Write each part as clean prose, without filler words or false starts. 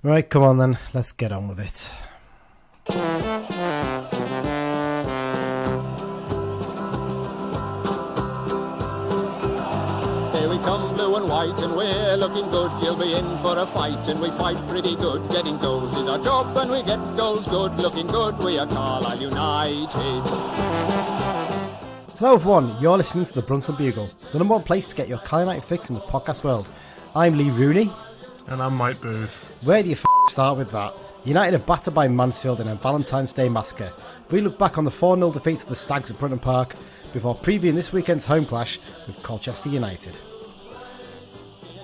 Right, come on then, let's get on with it. Here we come, blue and white, and we're looking good. You'll be in for a fight, and we fight pretty good. Getting goals is our job, and we get goals good. Looking good, we are Carlisle United. Hello everyone, you're listening to the Brunton Bugle, the number one place to get your Carlisle United fix in the podcast world. I'm Lee Rooney. And I'm Mike Booth. Where do you start with that? United are battered by Mansfield in a Valentine's Day massacre. We look back on the 4-0 defeat to the Stags at Brunton Park before previewing this weekend's home clash with Colchester United.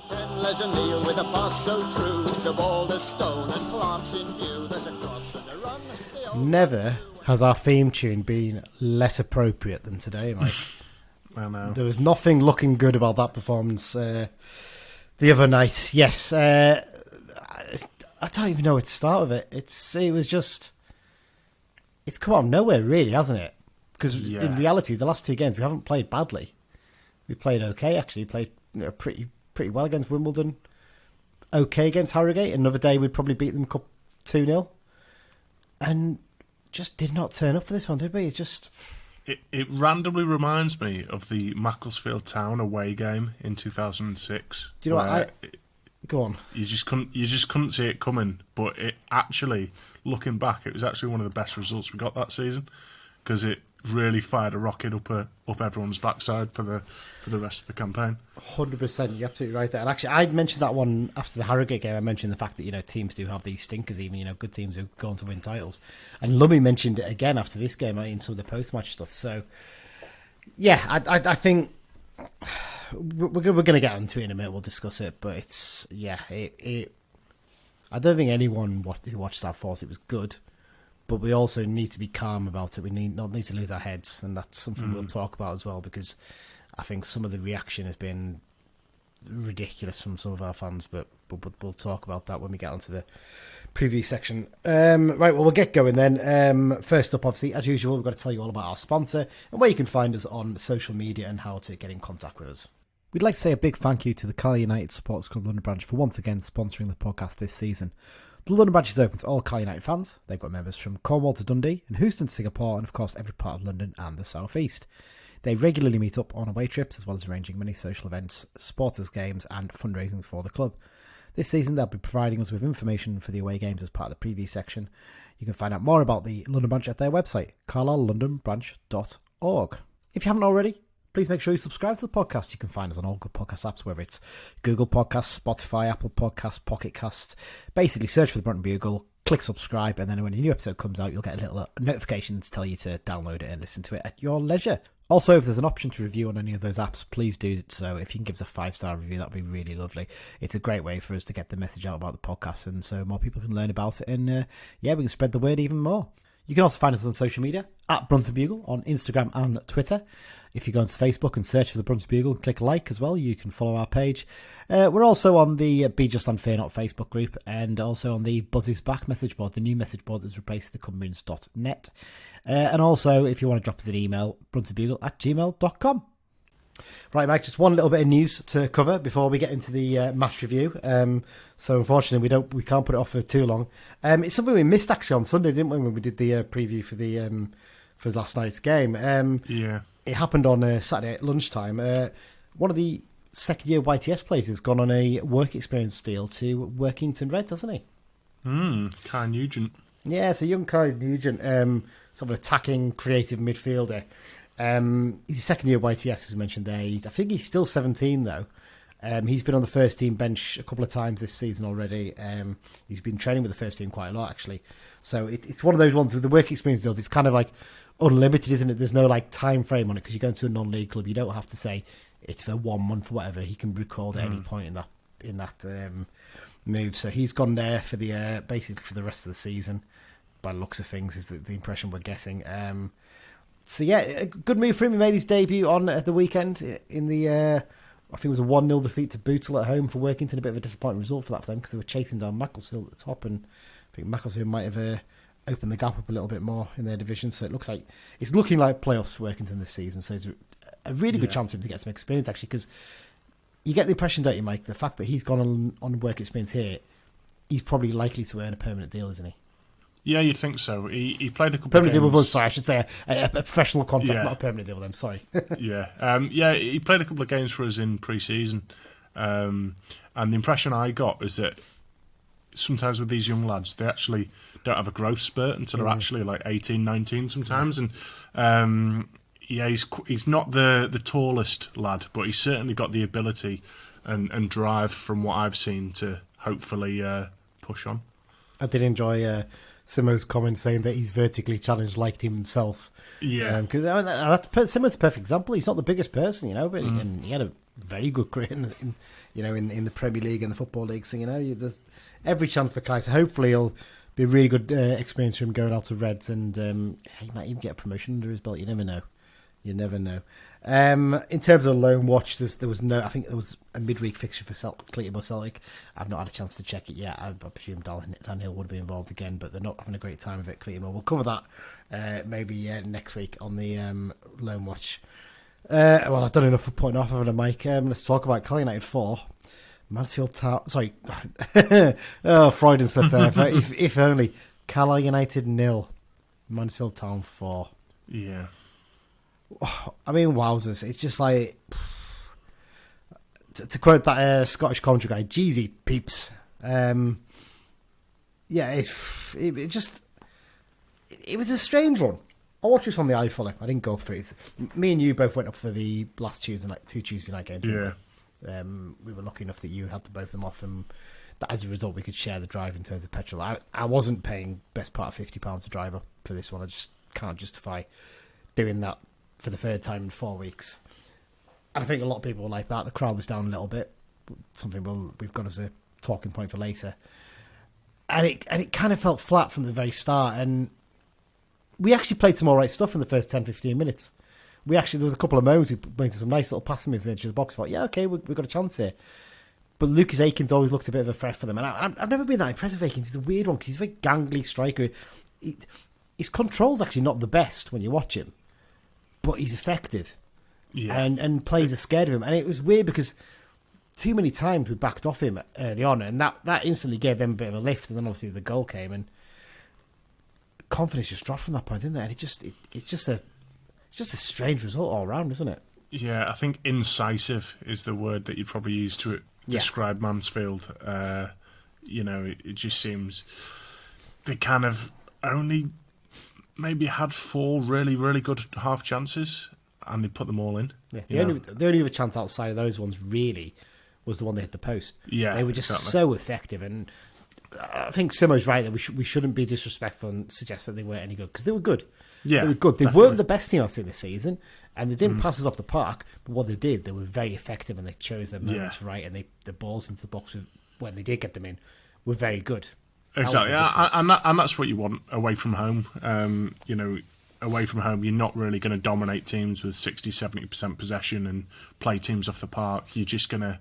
With a pass so true to Boulder Stone and Clark's in view. There's a cross and a run. Never has our theme tune been less appropriate than today, Mike. I know. There was nothing looking good about that performance the other night. Yes, I don't even know where to start with it. It's come out of nowhere, really, hasn't it? Because in reality, the last two games we haven't played badly. We played okay, actually. Played pretty well against Wimbledon. Okay against Harrogate. Another day we'd probably beat them 2-0. And just did not turn up for this one, did we? It randomly reminds me of the Macclesfield Town away game in 2006. Do you know what? Go on. You just couldn't see it coming. But it actually, looking back, it was actually one of the best results we got that season because it really fired a rocket up everyone's backside for the rest of the campaign. 100%, you're absolutely right there. And actually, I mentioned that one after the Harrogate game. I mentioned the fact that teams do have these stinkers, even good teams who go on to win titles. And Lummy mentioned it again after this game in some of the post-match stuff. So, yeah, I think we're going to get into it in a minute. We'll discuss it, but it's I don't think anyone who watched that thought it was good. But we also need to be calm about it. We not need to lose our heads, and that's something we'll talk about as well, because I think some of the reaction has been ridiculous from some of our fans, but we'll talk about that when we get onto the preview section. Right, well, we'll get going then. First up, obviously, as usual, we've got to tell you all about our sponsor and where you can find us on social media and how to get in contact with us. We'd like to say a big thank you to the Carlisle United Supporters Club London branch for once again sponsoring the podcast this season. The London branch is open to all Carlisle United fans. They've got members from Cornwall to Dundee and Houston to Singapore and of course every part of London and the South East. They regularly meet up on away trips as well as arranging many social events, supporters games and fundraising for the club. This season they'll be providing us with information for the away games as part of the preview section. You can find out more about the London branch at their website, carlisle.londonbranch.org. If you haven't already, please make sure you subscribe to the podcast. You can find us on all good podcast apps, whether it's Google Podcasts, Spotify, Apple Podcasts, Pocket Casts. Basically, search for the Brunton Bugle, click subscribe, and then when a new episode comes out, you'll get a little notification to tell you to download it and listen to it at your leisure. Also, if there's an option to review on any of those apps, please do so. If you can give us a 5-star review, that'd be really lovely. It's a great way for us to get the message out about the podcast, and so more people can learn about it, and we can spread the word even more. You can also find us on social media, at Brunton Bugle, on Instagram and Twitter. If you go onto Facebook and search for the Brunton Bugle and click like as well, you can follow our page. We're also on the Be Just and Fear Not Facebook group and also on the Buzz Is Back message board, the new message board that's replaced the Cumbrians.net. And also, if you want to drop us an email, bruntonbugle@gmail.com. Right, Mike, just one little bit of news to cover before we get into the match review. So unfortunately, we can't put it off for too long. It's something we missed actually on Sunday, didn't we, when we did the preview for last night's game? It happened on Saturday at lunchtime. One of the second-year YTS players has gone on a work experience deal to Workington Reds, hasn't he? Kai Nugent. Yeah, it's a young Kai Nugent, sort of attacking, creative midfielder. He's a second-year YTS, as we mentioned there. I think he's still 17, though. He's been on the first team bench a couple of times this season already. He's been training with the first team quite a lot, actually. So it's one of those ones with the work experience deals. It's kind of like unlimited, isn't it? There's no time frame on it because you go into a non-league club. You don't have to say it's for 1 month or whatever. He can be recalled at any point in that move. So he's gone there for the basically for the rest of the season. By the looks of things, is the impression we're getting. So yeah, a good move for him. He made his debut on the weekend in the I think it was a 1-0 defeat to Bootle at home for Workington. A bit of a disappointing result for that for them because they were chasing down Macclesfield at the top, and I think Macclesfield might have opened the gap up a little bit more in their division. So it's looking like playoffs for Workington this season. So it's a really good chance for him to get some experience actually, because you get the impression, don't you, Mike, the fact that he's gone on work experience here, he's probably likely to earn a permanent deal, isn't he? Yeah, you'd think so. He played a couple Permanent of games. deal with us, sorry, I should say a professional contract, not a permanent deal with them, sorry. Yeah, he played a couple of games for us in pre-season. And the impression I got is that sometimes with these young lads, they actually don't have a growth spurt until they're actually like 18, 19 sometimes. And he's not the tallest lad, but he's certainly got the ability and drive from what I've seen to hopefully push on. I did enjoy Simo's comment saying that he's vertically challenged like him himself. Yeah. Because Simo's a perfect example. He's not the biggest person, but and he had a very good career in the Premier League and the Football League. So, there's every chance for Kai. So hopefully it'll be a really good experience for him going out to Reds, and he might even get a promotion under his belt. You never know. In terms of loan watch, there was I think there was a midweek fixture for Clayton or Celtic. I've not had a chance to check it yet. I presume Dan Hill would be involved again, but they're not having a great time with it. Clayton, we'll cover that maybe next week on the loan watch. I've done enough for pointing off of a mic. Let's talk about Colchester United 4. Mansfield Town. Sorry. Freudian slip there. if only. Colchester United 0. Mansfield Town 4. Yeah. I mean, wowzers. It's just like, to quote that Scottish commentary guy, Jeezy peeps. It was a strange one. I watched this on the iFollow. I didn't go for it. Me and you both went up for the last Tuesday night, 2 Tuesday night games. Yeah. We were lucky enough that you had both of them off, and that as a result we could share the drive in terms of petrol. I wasn't paying best part of £50 a driver for this one. I just can't justify doing that for the third time in 4 weeks. And I think a lot of people were like that. The crowd was down a little bit. Something we've got as a talking point for later. And it kind of felt flat from the very start. And we actually played some all right stuff in the first 10-15 minutes. There was a couple of moments we made some nice little passing moves in the edge of the box. I thought, yeah, okay, we've got a chance here. But Lucas Akins always looked a bit of a threat for them. And I've never been that impressed with Akins. He's a weird one because he's a very gangly striker. His control's actually not the best when you watch him. But he's effective, and players are scared of him. And it was weird because too many times we backed off him early on, and that instantly gave them a bit of a lift. And then obviously the goal came, and confidence just dropped from that point, didn't it? And it's just a strange result all round, isn't it? Yeah, I think incisive is the word that you'd probably use to describe Mansfield. It just seems they kind of only maybe had 4 really, really good half chances, and they put them all in. Yeah, the only other chance outside of those ones really was the one they hit the post. Yeah, they were just so effective, and I think Simo's right that we shouldn't be disrespectful and suggest that they weren't any good, because they were good. Yeah, they were good. They definitely weren't the best team I've seen this season, and they didn't pass us off the park. But what they did, they were very effective, and they chose their moments right, and the balls into the box when they did get them in were very good. Exactly, and that's what you want away from home. Away from home, you're not really going to dominate teams with 60-70% possession and play teams off the park. You're just going to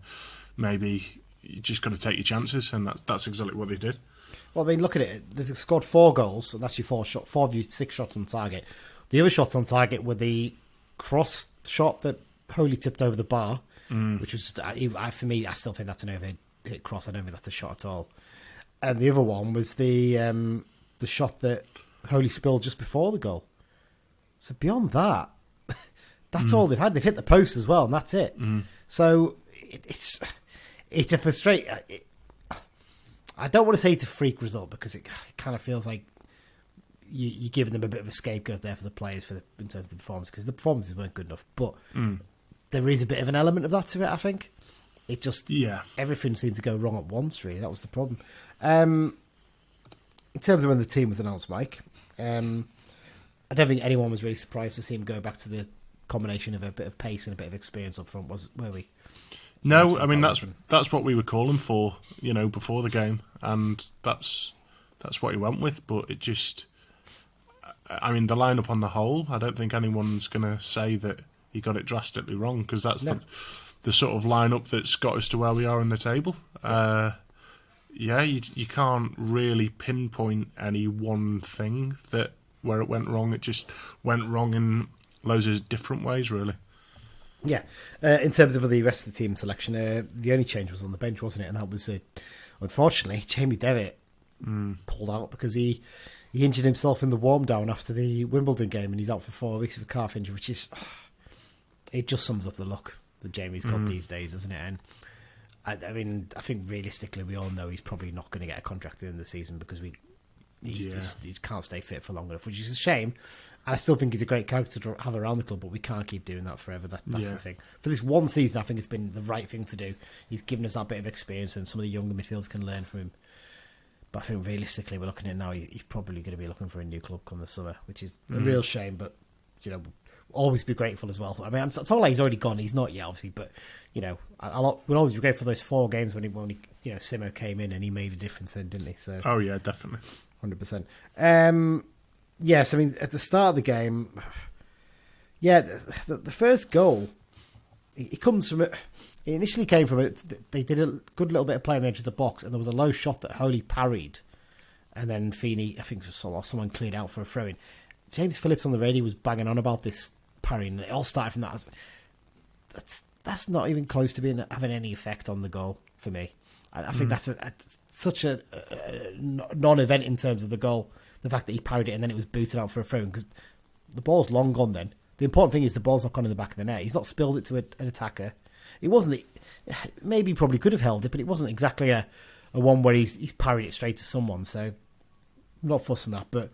take your chances, and that's exactly what they did. Well, I mean, look at it. They've scored 4 goals, and actually 4 of you 6 shots on target. The other shots on target were the cross shot that Holy tipped over the bar, which was for me. I still think that's an overhit cross. I don't think that's a shot at all. And the other one was the shot that Holy spilled just before the goal. So beyond that, that's all they've had. They've hit the post as well, and that's it. So it's a frustrating. I don't want to say it's a freak result, because it kind of feels like you're giving them a bit of a scapegoat there for the players in terms of the performance, because the performances weren't good enough. But there is a bit of an element of that to it, I think. It just everything seemed to go wrong at once. Really, that was the problem. In terms of when the team was announced, Mike, I don't think anyone was really surprised to see him go back to the combination of a bit of pace and a bit of experience up front. Were we? No, I mean that's what we were calling for, before the game, and that's what he went with. But it just, I mean, the lineup on the whole, I don't think anyone's going to say that he got it drastically wrong, because that's the sort of lineup that's got us to where we are in the table. You can't really pinpoint any one thing where it went wrong. It just went wrong in loads of different ways, really. Yeah, in terms of the rest of the team selection, the only change was on the bench, wasn't it? And that was, unfortunately, Jamie Devitt pulled out because he injured himself in the warm down after the Wimbledon game, and he's out for 4 weeks with a calf injury, which is, it just sums up the luck that Jamie's got these days, doesn't it? And I mean, I think realistically, we all know he's probably not going to get a contract at the end of the season because he just can't stay fit for long enough, which is a shame. And I still think he's a great character to have around the club, but we can't keep doing that forever. That's the thing. For this one season, I think it's been the right thing to do. He's given us that bit of experience, and some of the younger midfielders can learn from him. But I think realistically, we're looking at now, he's probably going to be looking for a new club come the summer, which is a real shame. But we'll always be grateful as well. I mean, I'm told like he's already gone. He's not yet, obviously, but we'll always be grateful for those 4 games when he Simo came in and he made a difference then, didn't he? So oh yeah, definitely, 100%. Yes, I mean, at the start of the game, the first goal, it comes from it. It initially came from it. They did a good little bit of play on the edge of the box, and there was a low shot that Holy parried, and then Feeney, I think someone cleared out for a throw-in. James Phillips on the radio was banging on about this parrying, and it all started from that. That's not even close to having any effect on the goal for me. I think that's such a non-event in terms of the goal. The fact that he parried it and then it was booted out for a throw, because the ball's long gone then. The important thing is the ball's not gone in the back of the net. He's not spilled it to an attacker. It wasn't... Maybe he probably could have held it, but it wasn't exactly a one where he's parried it straight to someone. So, I'm not fussing that, but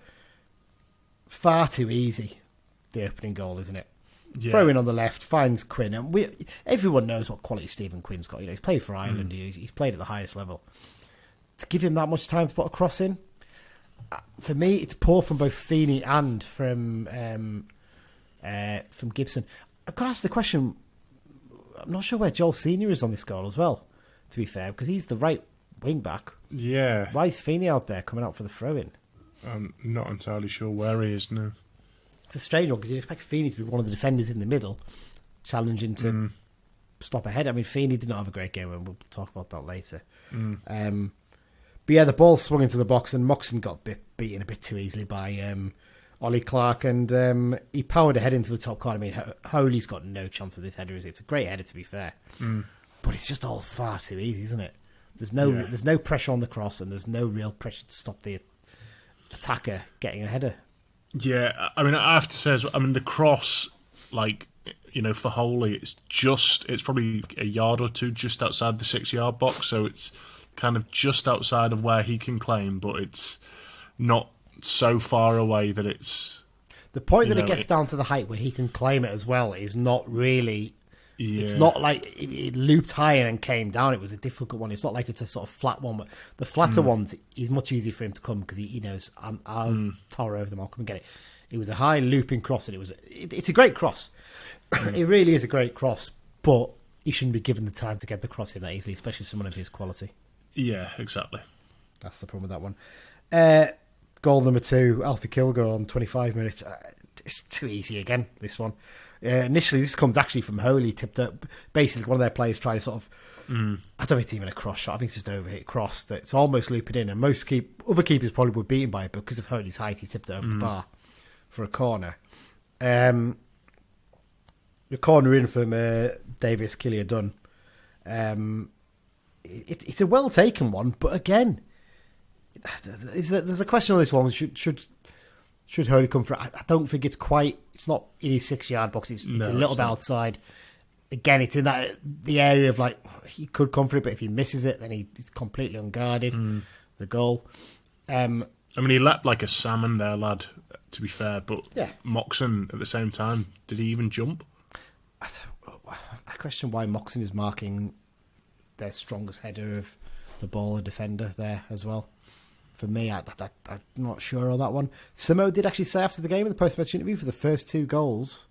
far too easy, the opening goal, isn't it? Yeah. Throw in on the left, finds Quinn. And everyone knows what quality Stephen Quinn's got. He's played for Ireland. He's played at the highest level. To give him that much time to put a cross in, for me, it's poor from both Feeney and from Gibson. I've got to ask the question, I'm not sure where Joel Senior is on this goal as well, to be fair, because he's the right wing back. Yeah. Why is Feeney out there coming out for the throw-in? I'm not entirely sure where he is now. It's a strange one because you expect Feeney to be one of the defenders in the middle, challenging to stop ahead. I mean, Feeney did not have a great game, and we'll talk about that later. But yeah, the ball swung into the box, and Moxon got beaten a bit too easily by Ollie Clark, and he powered ahead into the top corner. I mean, Holy's got no chance with this header, is it? It's a great header, to be fair. But it's just all far too easy, isn't it? There's no pressure on the cross, and there's no real pressure to stop the attacker getting a header. Yeah, I mean, I have to say, the cross, for Holy, it's probably a yard or two just outside the 6-yard box, so it's kind of just outside of where he can claim, but it's not so far away that it's... The point that it gets down to the height where he can claim it as well is not really... Yeah. It's not like it looped high and then came down. It was a difficult one. It's not like it's a sort of flat one. But the flatter ones is much easier for him to come because he knows I'll tower over them. I'll come and get it. It was a high looping cross, and it's a great cross. It really is a great cross, but he shouldn't be given the time to get the cross in that easily, especially someone of his quality. Yeah, exactly. That's the problem with that one. Goal number 2, Alfie Kilgore on 25 minutes. It's too easy again, this one. Initially, this comes actually from Holy, tipped up. Basically, one of their players tried to sort of... I don't think it's even a cross shot. I think it's just an overhit cross that's almost looping in. And most other keepers probably were beaten by it, but because of Holy's height, he tipped it over the bar for a corner. The corner in from Davis Killier-Dunn. It's a well-taken one, but again, there's a question on this one. Should Holy come for it? I don't think it's quite... It's not in his 6-yard box. It's a little bit outside. Again, it's in the area of he could come for it, but if he misses it, then he's completely unguarded. The goal. He leapt like a salmon there, lad, to be fair, but Moxon at the same time, did he even jump? I question why Moxon is marking their strongest header of the ball, a defender there as well. For me, I'm not sure on that one. Simo did actually say after the game in the post-match interview for the first 2 goals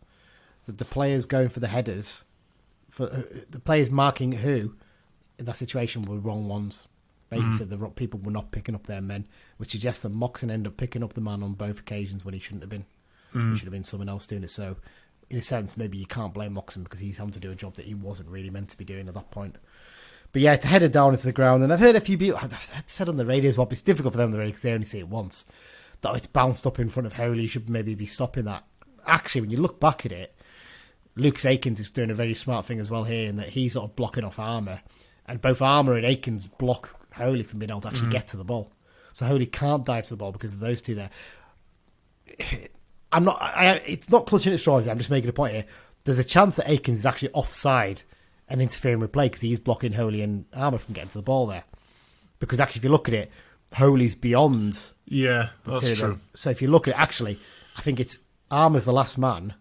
that the players going for the headers, for the players marking who in that situation were wrong ones. Basically said the people were not picking up their men, which suggests that Moxon ended up picking up the man on both occasions when he shouldn't have been. He should have been someone else doing it. So, in a sense, maybe you can't blame Moxon because he's having to do a job that he wasn't really meant to be doing at that point. But yeah, to head it down into the ground, and I've heard a few people, I've said on the radio as well, but it's difficult for them on the radio because they only see it once, that it's bounced up in front of Holy, you should maybe be stopping that. Actually, when you look back at it, Lucas Akins is doing a very smart thing as well here in that he's sort of blocking off Armour, and both Armour and Akins block Holy from being able to actually get to the ball. So Holy can't dive to the ball because of those two there. It's not clutching at straws. I'm just making a point here. There's a chance that Akins is actually offside and interfering with play because he's blocking Holy and Armour from getting to the ball there. Because actually, if you look at it, Holy's beyond. Yeah, that's true. So if you look at it, actually, I think it's Armour's the last man,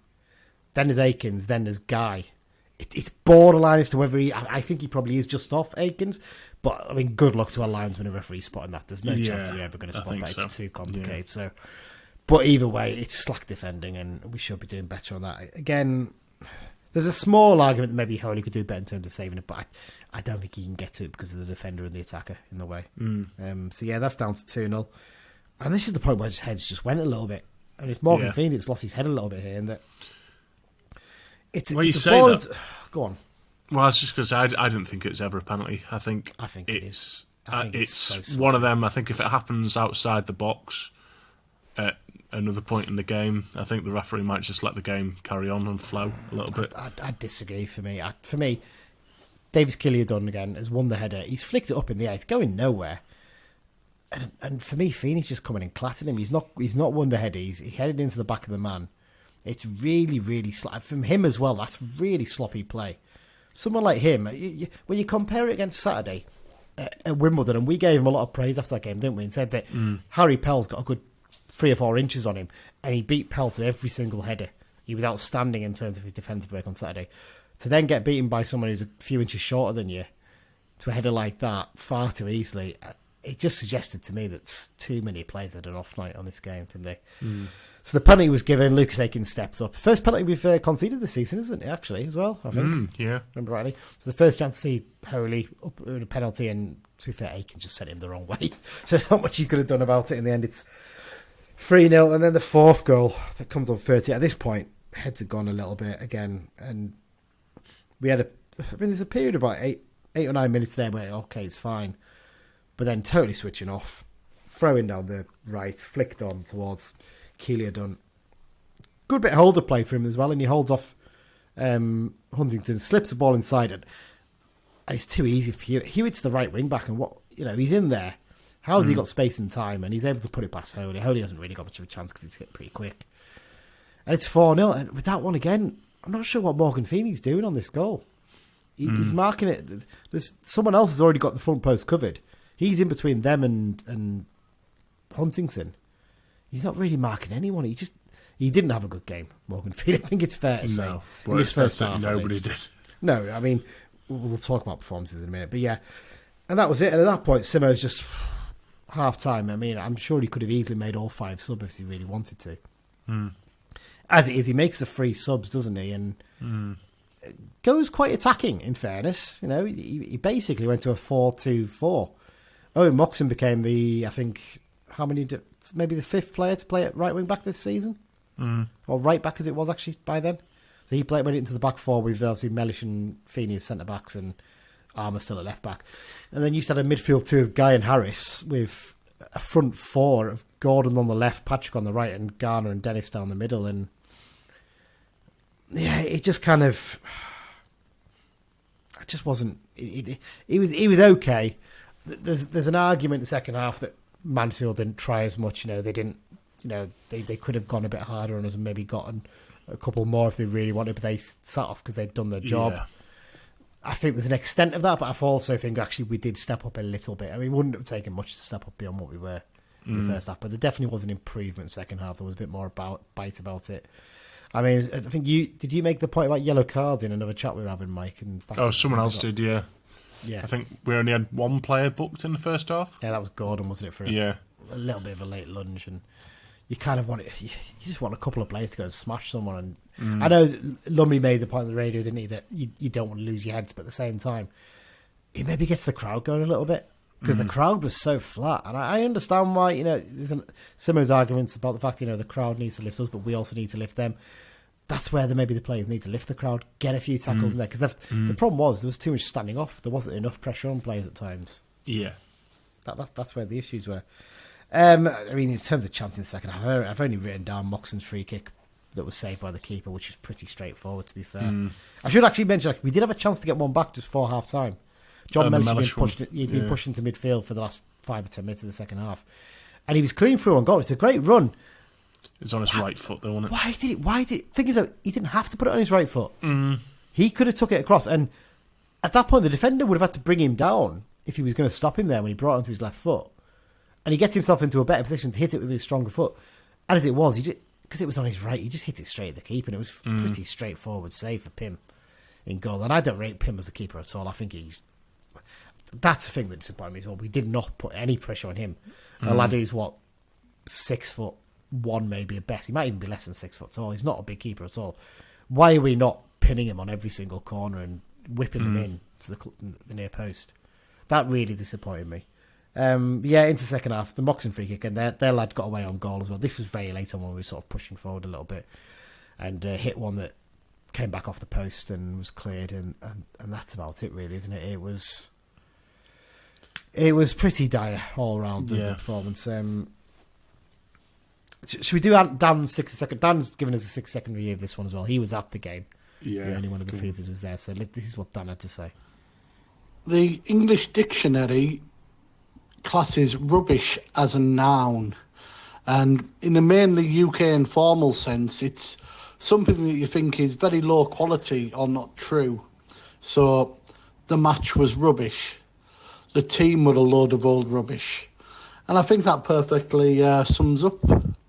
then there's Akins, then there's Guy. It's borderline as to whether I think he probably is just off Akins, but I mean, good luck to our linesman and referee spotting that. There's no chance you're ever going to spot that. So. It's too complicated. Yeah. So, but either way, it's slack defending, and we should be doing better on that. Again, there's a small argument that maybe Holy could do better in terms of saving it, but I don't think he can get to it because of the defender and the attacker in the way. So yeah, that's down to 2-0. And this is the point where his heads just went a little bit. And it's Morgan Phoenix lost his head a little bit here, and that it's you say ball that. Go on. Well, it's just because I didn't think it's ever a penalty. I think it is. It's so one of them. I think if it happens outside the box at another point in the game, I think the referee might just let the game carry on and flow a little bit. I disagree. For me, Davis Killian again has won the header. He's flicked it up in the air. It's going nowhere. And for me, Phoenix just coming and clattered him. He's not won the header. He headed into the back of the man. It's really, really from him as well. That's really sloppy play. Someone like him, when you compare it against Saturday at Wimbledon, and we gave him a lot of praise after that game, didn't we? And said that Harry Pell's got a good 3 or 4 inches on him, and he beat Pell to every single header. He was outstanding in terms of his defensive work on Saturday. To then get beaten by someone who's a few inches shorter than you to a header like that far too easily. It just suggested to me that too many players had an off night on this game, didn't they? So the penalty was given. Lucas Akins steps up. First penalty we've conceded this season, isn't it, actually, as well, I think? Yeah. Remember rightly? So the first chance to see Holy up with a penalty, and to be fair, Akins just sent him the wrong way. So there's not much you could have done about it. In the end, it's 3-0. And then the fourth goal that comes on 30. At this point, heads had gone a little bit again. And we had there's a period of about 8 or 9 minutes there where, okay, it's fine. But then totally switching off, throwing down the right, flicked on towards Keelia Dunn. Good bit of holder play for him as well, and he holds off Huntington, slips the ball inside it, and it's too easy for Hewitt. Hewitt's the right wing back, and he's in there. How has he got space and time? And he's able to put it past Holy. Holy hasn't really got much of a chance because he's hit pretty quick. And it's 4-0, and with that one again, I'm not sure what Morgan Feeney's doing on this goal. He's marking it. There's someone else has already got the front post covered. He's in between them and Huntington. He's not really marking anyone. He didn't have a good game, Morgan Feeney. I think it's fair to say. In his first half, nobody did. No, I mean, we'll talk about performances in a minute. But yeah, and that was it. And at that point, Simo's just half-time. I mean, I'm sure he could have easily made all 5 subs if he really wanted to. As it is, he makes the 3 subs, doesn't he? And goes quite attacking, in fairness. He basically went to a 4-2-4. Owen Moxon became maybe the 5th player to play at right wing back this season, or right back as it was actually by then. So he went into the back 4 with obviously Mellish and Feeney as centre backs, and Armour still at left back. And then you used to have a midfield 2 of Guy and Harris with a front 4 of Gordon on the left, Patrick on the right, and Garner and Dennis down the middle. And yeah, it just kind of, it just wasn't. He was okay. There's an argument in the second half that Mansfield didn't try as much. They didn't. They could have gone a bit harder on us and maybe gotten a couple more if they really wanted, but they sat off because they'd done their job. Yeah. I think there's an extent of that, but I also think actually we did step up a little bit. I mean, it wouldn't have taken much to step up beyond what we were in the first half, but there definitely was an improvement second half. There was a bit more bite about it. I mean, I think did you make the point about yellow cards in another chat we were having, Mike? Someone else did, yeah. Yeah, I think we only had 1 player booked in the first half. Yeah, that was Gordon, wasn't it? For a little bit of a late lunge, and you kind of you just want a couple of players to go and smash someone. And I know Lummy made the point on the radio, didn't he, that you don't want to lose your heads, but at the same time, it maybe gets the crowd going a little bit because the crowd was so flat. And I understand why. There's Simo's arguments about the fact the crowd needs to lift us, but we also need to lift them. That's where maybe the players need to lift the crowd, get a few tackles in there. Because the problem was there was too much standing off. There wasn't enough pressure on players at times. Yeah. That's where the issues were. I mean, in terms of chances in the second half, I've only written down Moxon's free kick that was saved by the keeper, which is pretty straightforward, to be fair. I should actually mention, we did have a chance to get one back just before half-time. John Mellish had been pushed into midfield for the last 5 or 10 minutes of the second half. And he was clean through on goal. It's a great run. It's on his right foot, though, wasn't it? Why did it? Thing is, though, he didn't have to put it on his right foot. He could have took it across. And at that point, the defender would have had to bring him down if he was going to stop him there when he brought it onto his left foot. And he gets himself into a better position to hit it with his stronger foot. And as it was, because it was on his right, he just hit it straight at the keeper. And it was pretty straightforward save for Pym in goal. And I don't rate Pym as a keeper at all. I think that's the thing that disappointed me as well. We did not put any pressure on him. A lad who's 6'1" maybe at best. He might even be less than 6 foot tall. He's not a big keeper at all. Why are we not pinning him on every single corner and whipping them in to the near post? That really disappointed me. Into second half, the Moxon free kick, and their lad got away on goal as well. This was very late on when we were sort of pushing forward a little bit, and hit one that came back off the post and was cleared, and that's about it, really, isn't it? It was pretty dire all around the performance. Should we do Dan's 60 second? Dan's given us a 6-second review of this one as well. He was at the game. Yeah, the only one of the three of us was there. So this is what Dan had to say. The English dictionary classes rubbish as a noun, and in a mainly UK informal sense, it's something that you think is very low quality or not true. So the match was rubbish. The team were a load of old rubbish. And I think that perfectly sums up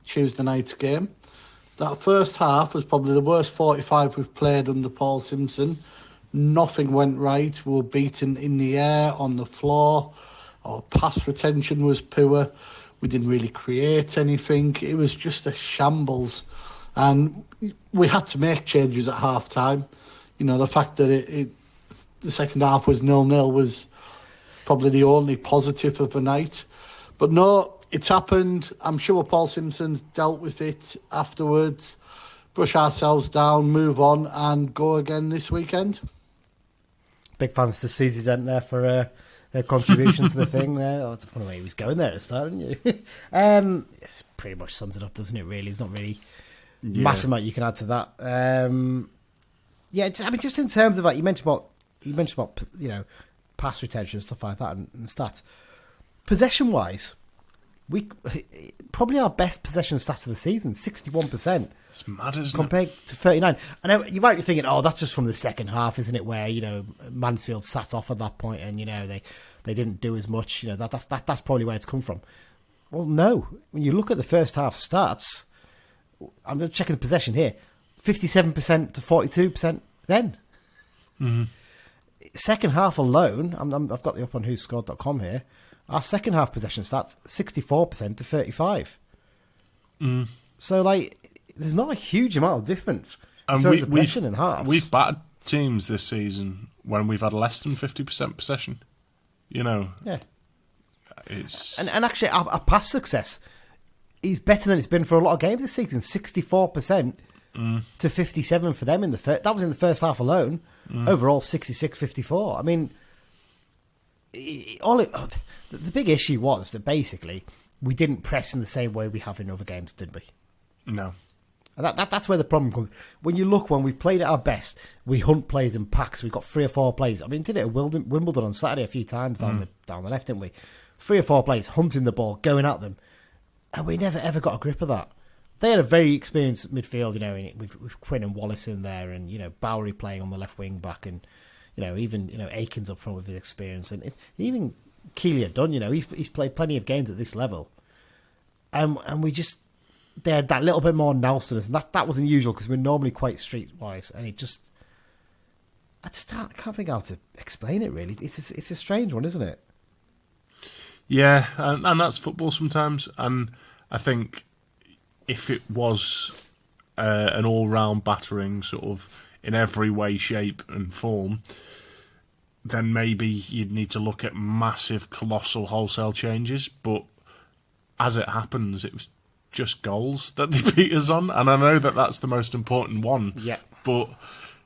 Tuesday night's game. That first half was probably the worst 45 we've played under Paul Simpson. Nothing went right. We were beaten in the air, on the floor. Our pass retention was poor. We didn't really create anything. It was just a shambles. And we had to make changes at half-time. You know, the fact that the second half was 0-0 was probably the only positive of the night. But no, it's happened. I'm sure Paul Simpson's dealt with it afterwards. Brush ourselves down, move on, and go again this weekend. Big fans to Susie Dent there for her contribution to the thing there. Oh, it's a funny way he was going there at the start, didn't you? It pretty much sums it up, doesn't it, really? It's not really massive amount you can add to that. Just in terms of that, you mentioned about pass retention and stuff like that and stats. Possession-wise, we probably our best possession stats of the season, 61%. It's mad, isn't compared to 39. I know you might be thinking, oh, that's just from the second half, isn't it? Where Mansfield sat off at that point, and they didn't do as much. That's probably where it's come from. Well, no. When you look at the first half stats, I'm just checking the possession here, 57% to 42%. Then, second half alone, I've got the up on whoscored.com here. Our second half possession stats, 64% to 35. So, there's not a huge amount of difference in terms of possession in halves. We've battered teams this season when we've had less than 50% possession. Yeah. And actually, our pass success is better than it's been for a lot of games this season. 64% to 57% for them in the first. That was in the first half alone. Overall, 66-54. I mean, the big issue was that basically we didn't press in the same way we have in other games, did we? No. And that's where the problem comes. When we played at our best, we hunt players in packs. We got 3 or 4 players. I mean, did it at Wimbledon on Saturday a few times down the left, didn't we? 3 or 4 players hunting the ball, going at them, and we never ever got a grip of that. They had a very experienced midfield, with Quinn and Wallace in there, and Bowery playing on the left wing back, and even Aikens up front with his experience, and even Keeley had done. He's played plenty of games at this level, and we just. They had that little bit more Nelson, and that was unusual because we're normally quite streetwise, and I can't think how to explain it really. It's a strange one, isn't it? Yeah, and that's football sometimes, and I think if it was an all-round battering sort of in every way, shape and form, then maybe you'd need to look at massive, colossal wholesale changes, but as it happens, it was just goals that they beat us on, and I know that that's the most important one. Yeah. But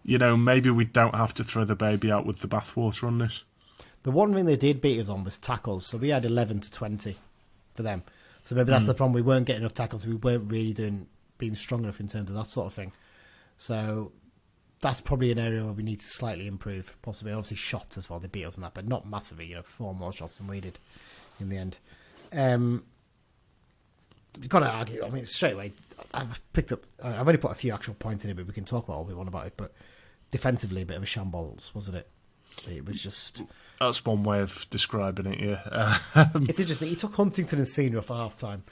maybe we don't have to throw the baby out with the bathwater on this. The one thing they did beat us on was tackles, so we had 11 to 20 for them. So maybe that's the problem. We weren't getting enough tackles. We weren't really doing been strong enough in terms of that sort of thing. So that's probably an area where we need to slightly improve, possibly. Obviously shots as well, they beat us on that, but not massively, 4 more shots than we did in the end. You've got to argue, straight away, I've only put a few actual points in it, but we can talk about all we want about it, but defensively a bit of a shambles, wasn't it? It was just... That's one way of describing it, yeah. It's interesting, he took Huntington and Senior off at half-time.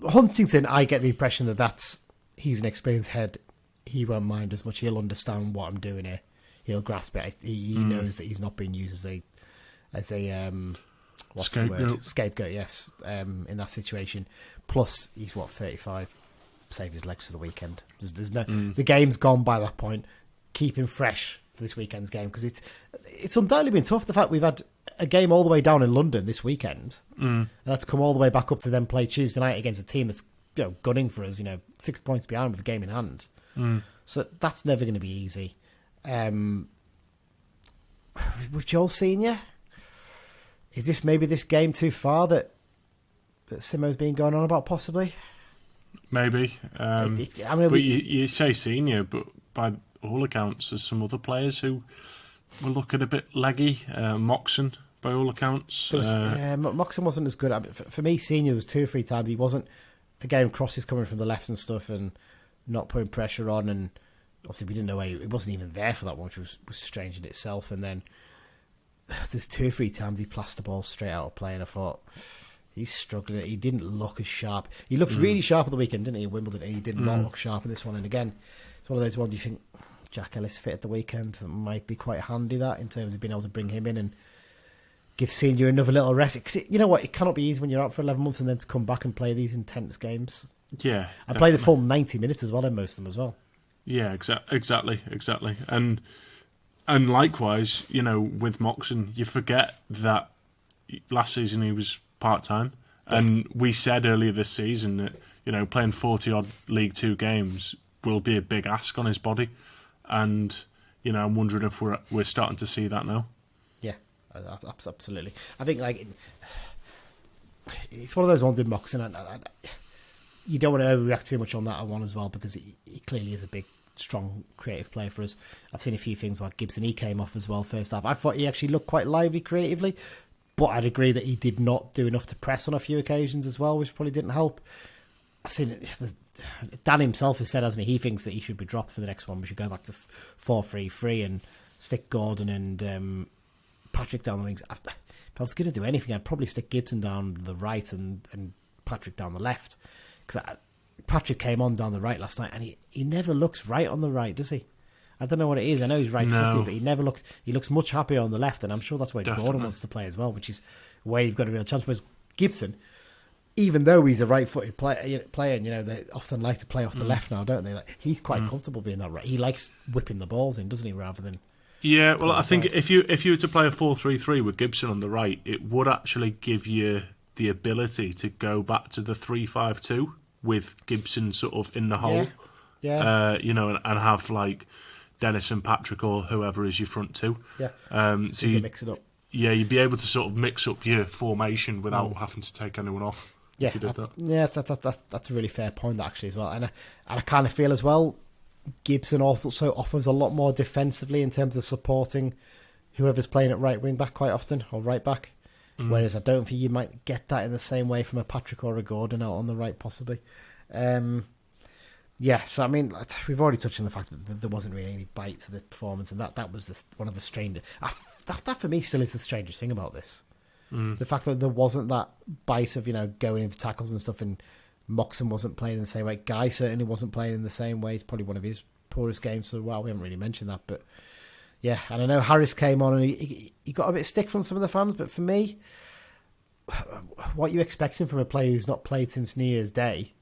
Huntington, I get the impression that he's an experienced head. He won't mind as much. He'll understand what I'm doing here. He'll grasp it. He knows that he's not being used as a what's scapegoat. The word? Scapegoat, yes. In that situation. Plus, he's 35. Save his legs for the weekend. There's no. The game's gone by that point. Keep him fresh for this weekend's game, because it's undoubtedly been tough. The fact we've had a game all the way down in London this weekend, and that's come all the way back up to then play Tuesday night against a team that's gunning for us. 6 points behind with a game in hand. So that's never going to be easy. With Joel Senior, is this maybe this game too far that Simo's been going on about? Possibly. Maybe. But you say Senior, but by all accounts, there's some other players who were looking a bit leggy. Moxon, by all accounts. Moxon wasn't as good. For me, Senior was 2 or 3 times. He wasn't, again, crosses coming from the left and stuff, and not putting pressure on, and obviously we didn't know he wasn't even there for that one, which was strange in itself. And then there's 2 or 3 times he plastered the ball straight out of play, and I thought, he's struggling. He didn't look as sharp. He looked really sharp at the weekend, didn't he, in Wimbledon? And he did not look sharp in this one. And again, it's one of those ones you think, Jack Ellis fit at the weekend. That might be quite handy, that, in terms of being able to bring him in and give Senior another little rest. Because you know what? It cannot be easy when you're out for 11 months and then to come back and play these intense games. Yeah. I played the full 90 minutes as well in most of them as well. Yeah, exactly. And likewise, with Moxon, you forget that last season he was part-time. Yeah. And we said earlier this season that, playing 40-odd League Two games will be a big ask on his body. And, I'm wondering if we're starting to see that now. Yeah, absolutely. I think, it's one of those ones in Moxon, and you don't want to overreact too much on that one as well, because he clearly is a big, strong, creative player for us. I've seen a few things like Gibson. He came off as well first half. I thought he actually looked quite lively creatively, but I'd agree that he did not do enough to press on a few occasions as well, which probably didn't help. I've seen Dan himself has said, hasn't he thinks that he should be dropped for the next one. We should go back to 4-3-3 and stick Gordon and Patrick down the wings. If I was going to do anything, I'd probably stick Gibson down the right and Patrick down the left. Because Patrick came on down the right last night, and he never looks right on the right, does he? I don't know what it is. I know he's right-footed, but he looks much happier on the left, and I'm sure that's where Gordon wants to play as well, which is where you've got a real chance. Whereas Gibson, even though he's a right-footed player, and they often like to play off the left now, don't they? He's quite comfortable being that right. He likes whipping the balls in, doesn't he, rather than... Yeah, well, I think if you were to play a 4-3-3 with Gibson on the right, it would actually give you the ability to go back to the 3-5-2 with Gibson sort of in the hole. Yeah. And have Dennis and Patrick or whoever is your front two. Yeah. So you can mix it up. Yeah, you'd be able to sort of mix up your formation without having to take anyone off. Yeah, if you did that. Yeah, that's a really fair point actually as well. And I kind of feel as well, Gibson also offers a lot more defensively in terms of supporting whoever's playing at right wing back quite often, or right back. Whereas I don't think you might get that in the same way from a Patrick or a Gordon out on the right, possibly. So we've already touched on the fact that there wasn't really any bite to the performance, and that was one of the strangest. That for me still is the strangest thing about this. The fact that there wasn't that bite of going in for tackles and stuff, and Moxon wasn't playing in the same way. Guy certainly wasn't playing in the same way. It's probably one of his poorest games for a while. We haven't really mentioned that, but. Yeah, and I know Harris came on and he got a bit of stick from some of the fans, but for me, what you expecting from a player who's not played since New Year's Day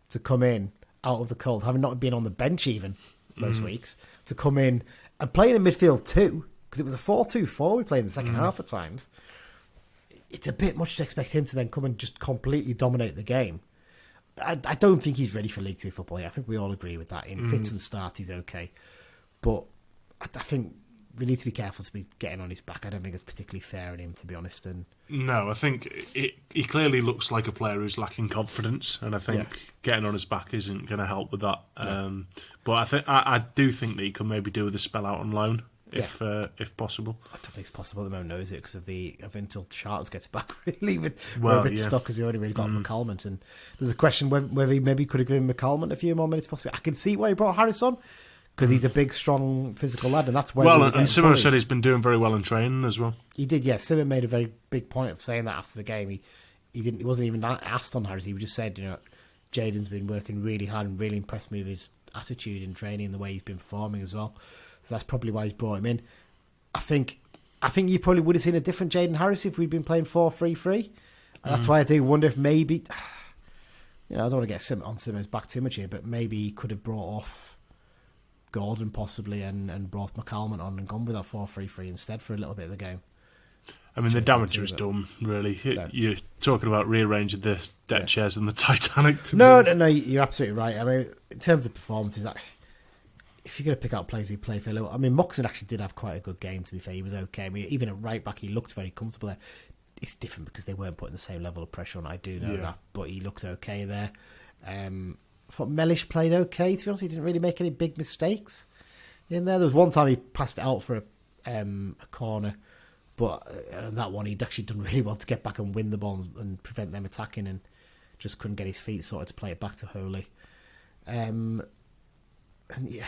to come in out of the cold, having not been on the bench even most weeks, to come in and play in midfield too, because it was a 4-2-4 we played in the second half at times. It's a bit much to expect him to then come and just completely dominate the game. I don't think he's ready for League Two football yet. I think we all agree with that. In fits and start, he's okay. But I think we need to be careful to be getting on his back. I don't think it's particularly fair on him, to be honest. And no, I think he clearly looks like a player who's lacking confidence, and I think getting on his back isn't going to help with that. But I do think that he could maybe do with a spell out on loan if possible. I don't think it's possible at the moment, no, is it? Because of until Charles gets back, really, we're a bit stuck because we already really got McCalmont, and there's a question whether he maybe could have given McCalmont a few more minutes. Possibly, I can see why he brought Harris on. Because he's a big, strong, physical lad, and that's where. Well, and Simon said he's been doing very well in training as well. He did, yeah. Simon made a very big point of saying that after the game. He wasn't even asked on Harris. He just said, Jayden's been working really hard and really impressed me with his attitude in training and the way he's been performing as well. So that's probably why he's brought him in. I think you probably would have seen a different Jayden Harris if we'd been playing 4-3-3. And that's why I do wonder if maybe, I don't want to get on Simmons back too much here, but maybe he could have brought off Gordon possibly and brought McCalmont on and gone with that 4-3-3 instead for a little bit of the game. I mean, the damage was done, really. No. You're talking about rearranging the deck chairs in the Titanic. No, you're absolutely right. I mean, in terms of performances, if you're going to pick out players who play for a little... I mean, Moxon actually did have quite a good game, to be fair. He was okay. I mean, even at right back, he looked very comfortable there. It's different because they weren't putting the same level of pressure on, I do know that, but he looked okay there. I thought Mellish played okay, to be honest. He didn't really make any big mistakes in there. There was one time he passed it out for a corner, but that one he'd actually done really well to get back and win the ball and prevent them attacking, and just couldn't get his feet sorted to play it back to Holy. And yeah,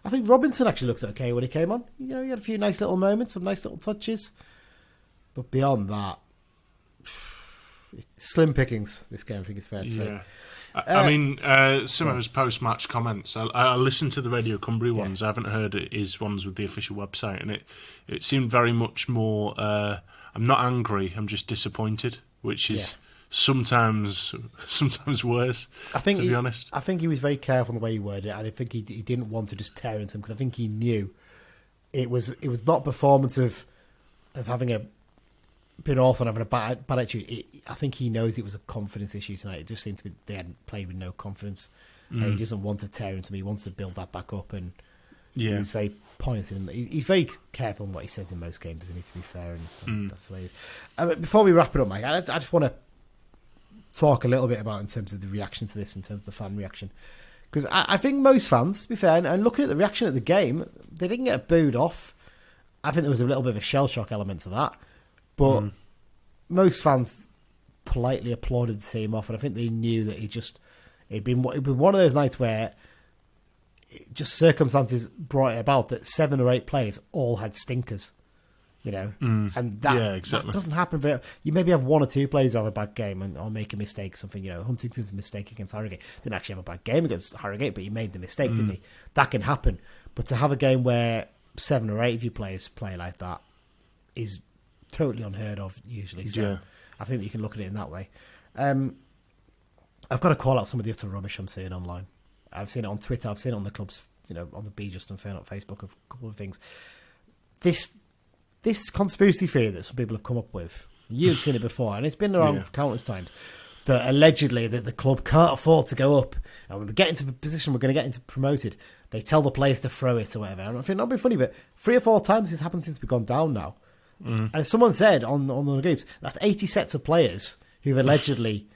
I think Robinson actually looked okay when he came on. He had a few nice little moments, some nice little touches, but beyond that, slim pickings this game, I think it's fair to say. I mean, Simo's post-match comments, I listened to the Radio Cumbria ones. I haven't heard his ones with the official website, and it seemed very much more, I'm not angry, I'm just disappointed, which is sometimes worse, to be honest. I think he was very careful in the way he worded it, and I think he didn't want to just tear into him, because I think he knew it was not a performance of having been off and having a bad attitude. I think he knows it was a confidence issue tonight. It just seemed to be they hadn't played with no confidence, and he doesn't want to tear into me. He wants to build that back up, and he's very pointed. He's very careful in what he says in most games, doesn't he? To be fair, and that's the way it is. Before we wrap it up, Mike, I just want to talk a little bit about in terms of the reaction to this, in terms of the fan reaction, because I think most fans, to be fair, and looking at the reaction at the game, they didn't get booed off. I think there was a little bit of a shell shock element to that. But most fans politely applauded the team off, and I think they knew that it'd been one of those nights where just circumstances brought it about that 7 or 8 players all had stinkers, and that doesn't happen very. You maybe have 1 or 2 players who have a bad game or make a mistake. Something, Huntington's mistake against Harrogate didn't actually have a bad game against Harrogate, but he made the mistake, didn't he? That can happen, but to have a game where 7 or 8 of you players play like that is totally unheard of usually, so I think that you can look at it in that way. I've got to call out some of the utter rubbish I'm seeing online. I've seen it on Twitter, I've seen it on the club's, on the Be Just Unfair on Facebook, a couple of things. This conspiracy theory that some people have come up with, you've seen it before, and it's been around for countless times, that allegedly that the club can't afford to go up, and when we get into the position we're going to get into promoted, they tell the players to throw it or whatever. And I think that'll be funny, but 3 or 4 times this happened since we've gone down now. And as someone said on the games, that's 80 sets of players who've allegedly,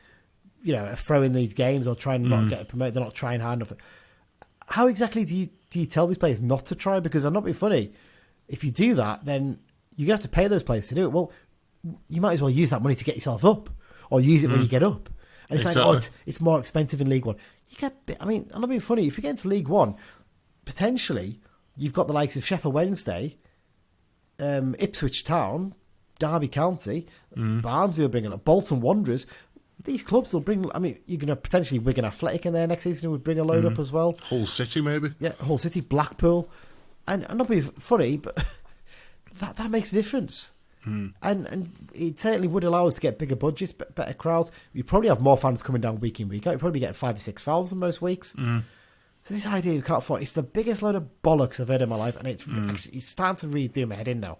are throwing these games or trying not to get promoted. They're not trying hard enough. How exactly do you tell these players not to try? Because I'm not being funny. If you do that, then you're going to have to pay those players to do it. Well, you might as well use that money to get yourself up, or use it when you get up. And it's like, it's more expensive in League One. I'm not being funny. If you get into League One, potentially you've got the likes of Sheffield Wednesday, Ipswich Town, Derby County, Barnsley will bring it up, Bolton Wanderers. These clubs will bring. I mean, you're going to potentially Wigan Athletic in there next season, who would bring a load up as well. Hull City, maybe. Yeah, Hull City, Blackpool, and not being funny, but that makes a difference. And it certainly would allow us to get bigger budgets, better crowds. You probably have more fans coming down week in week out. You'd probably be getting 5,000 or 6,000 most weeks. So this idea you can't afford, it's the biggest load of bollocks I've heard in my life, and it's starting to really do my head in now.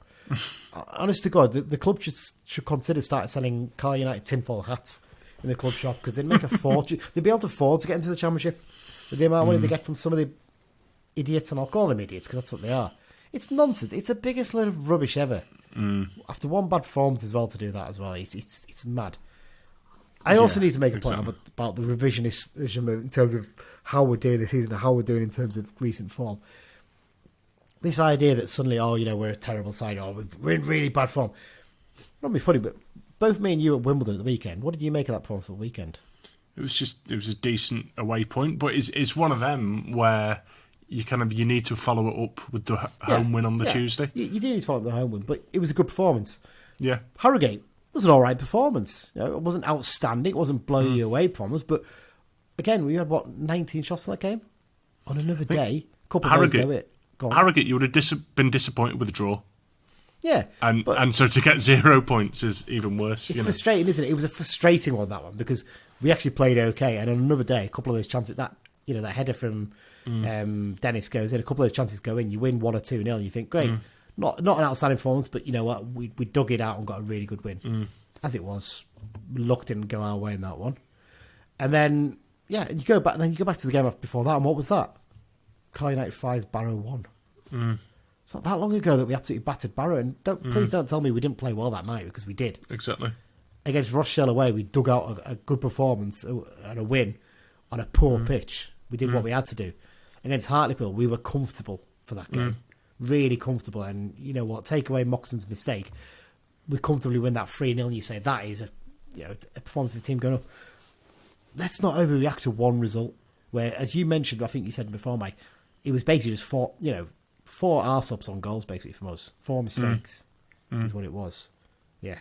Honest to God, the club should consider starting selling Carl United tinfoil hats in the club shop, because they'd make a fortune. They'd be able to afford to get into the Championship with the amount of money they get from some of the idiots, and I'll call them idiots because that's what they are. It's nonsense. It's the biggest load of rubbish ever. After one bad performance as well to do that as well, it's mad. I also need to make a point about the revisionist in terms of how we're doing this season and how we're doing in terms of recent form. This idea that suddenly, we're a terrible side, we're in really bad form. Not be funny, but both me and you at Wimbledon at the weekend, what did you make of that performance at the weekend? It was a decent away point, but it's one of them where you need to follow it up with the home win on the Tuesday. You do need to follow up the home win, but it was a good performance. Yeah. Harrogate was an alright performance. It wasn't outstanding, it wasn't blow you away performance, but again, we had 19 shots in that game? On another day, a couple of days ago. Harrogate, you would have been disappointed with the draw. Yeah. And so to get 0 points is even worse. It's frustrating, isn't it? It was a frustrating one, that one, because we actually played okay, and on another day, a couple of those chances, that header from Dennis goes in, a couple of those chances go in, you win 1 or 2-0, you think, great. Not an outstanding performance, but you know what? We dug it out and got a really good win. As it was, luck didn't go our way in that one. And then, you go back to the game before that, and what was that? Carl United 5, Barrow 1. It's not that long ago that we absolutely battered Barrow, and please don't tell me we didn't play well that night, because we did. Exactly. Against Rochdale away, we dug out a good performance and a win on a poor pitch. We did what we had to do. Against Hartlepool, we were comfortable for that game. Really comfortable. And you know what? Take away Moxon's mistake, we comfortably win that 3-0. And you say that is a performance of a team going up. Let's not overreact to one result. Where, as you mentioned, I think you said before, Mike, it was basically just four arse-ups on goals basically from us. 4 mistakes is what it was. Yeah.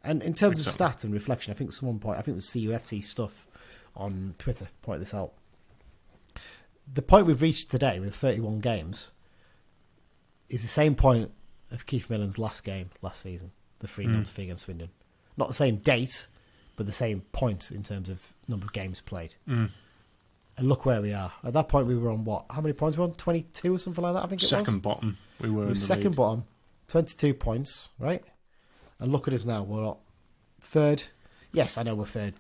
And in terms of stats and reflection, I think it was CUFC stuff on Twitter pointed this out. The point we've reached today with 31 games is the same point of Keith Millen's last game last season, the 3-0 defeat against Swindon. Not the same date, but the same point in terms of number of games played. And look where we are. At that point, we were on what? How many points were we on? 22 or something like that, I think it was? Second bottom. We were in the second league. Bottom, 22 points, right? And look at us now. We're third. Yes, I know we're third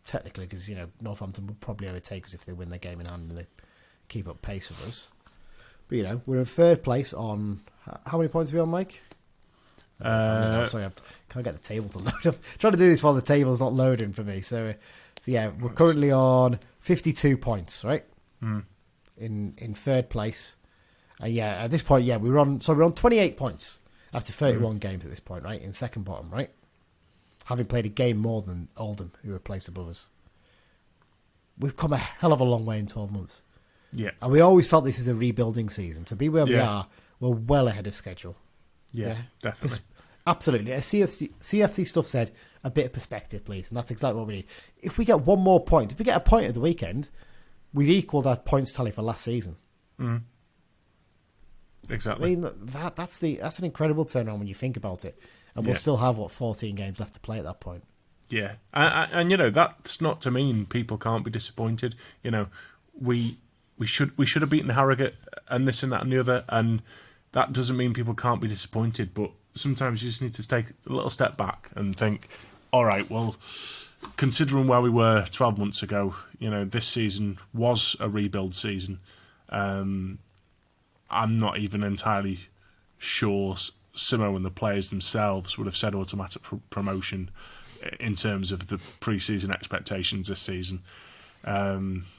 technically because, Northampton would probably overtake us if they win their game in hand and they keep up pace with us. But, we're in third place on... How many points are we on, Mike? Sorry, I can't get the table to load. I'm trying to do this while the table's not loading for me. So we're currently on 52 points, right? In third place. And at this point, we're on 28 points after 31 games at this point, right? In second bottom, right? Having played a game more than Oldham, who are placed above us. We've come a hell of a long way in 12 months. Yeah. And we always felt this was a rebuilding season. To be where we are, we're well ahead of schedule. Yeah, definitely. Absolutely. As CFC stuff said, a bit of perspective, please. And that's exactly what we need. If we get one more point, if we get a point at the weekend, we've equalled our points tally for last season. Exactly. I mean, that's an incredible turnaround when you think about it. And we'll still have, 14 games left to play at that point. Yeah. And that's not to mean people can't be disappointed. We should have beaten Harrogate and this and that and the other, and that doesn't mean people can't be disappointed, but sometimes you just need to take a little step back and think, all right, well, considering where we were 12 months ago, this season was a rebuild season. I'm not even entirely sure Simo and the players themselves would have said automatic promotion in terms of the pre-season expectations this season.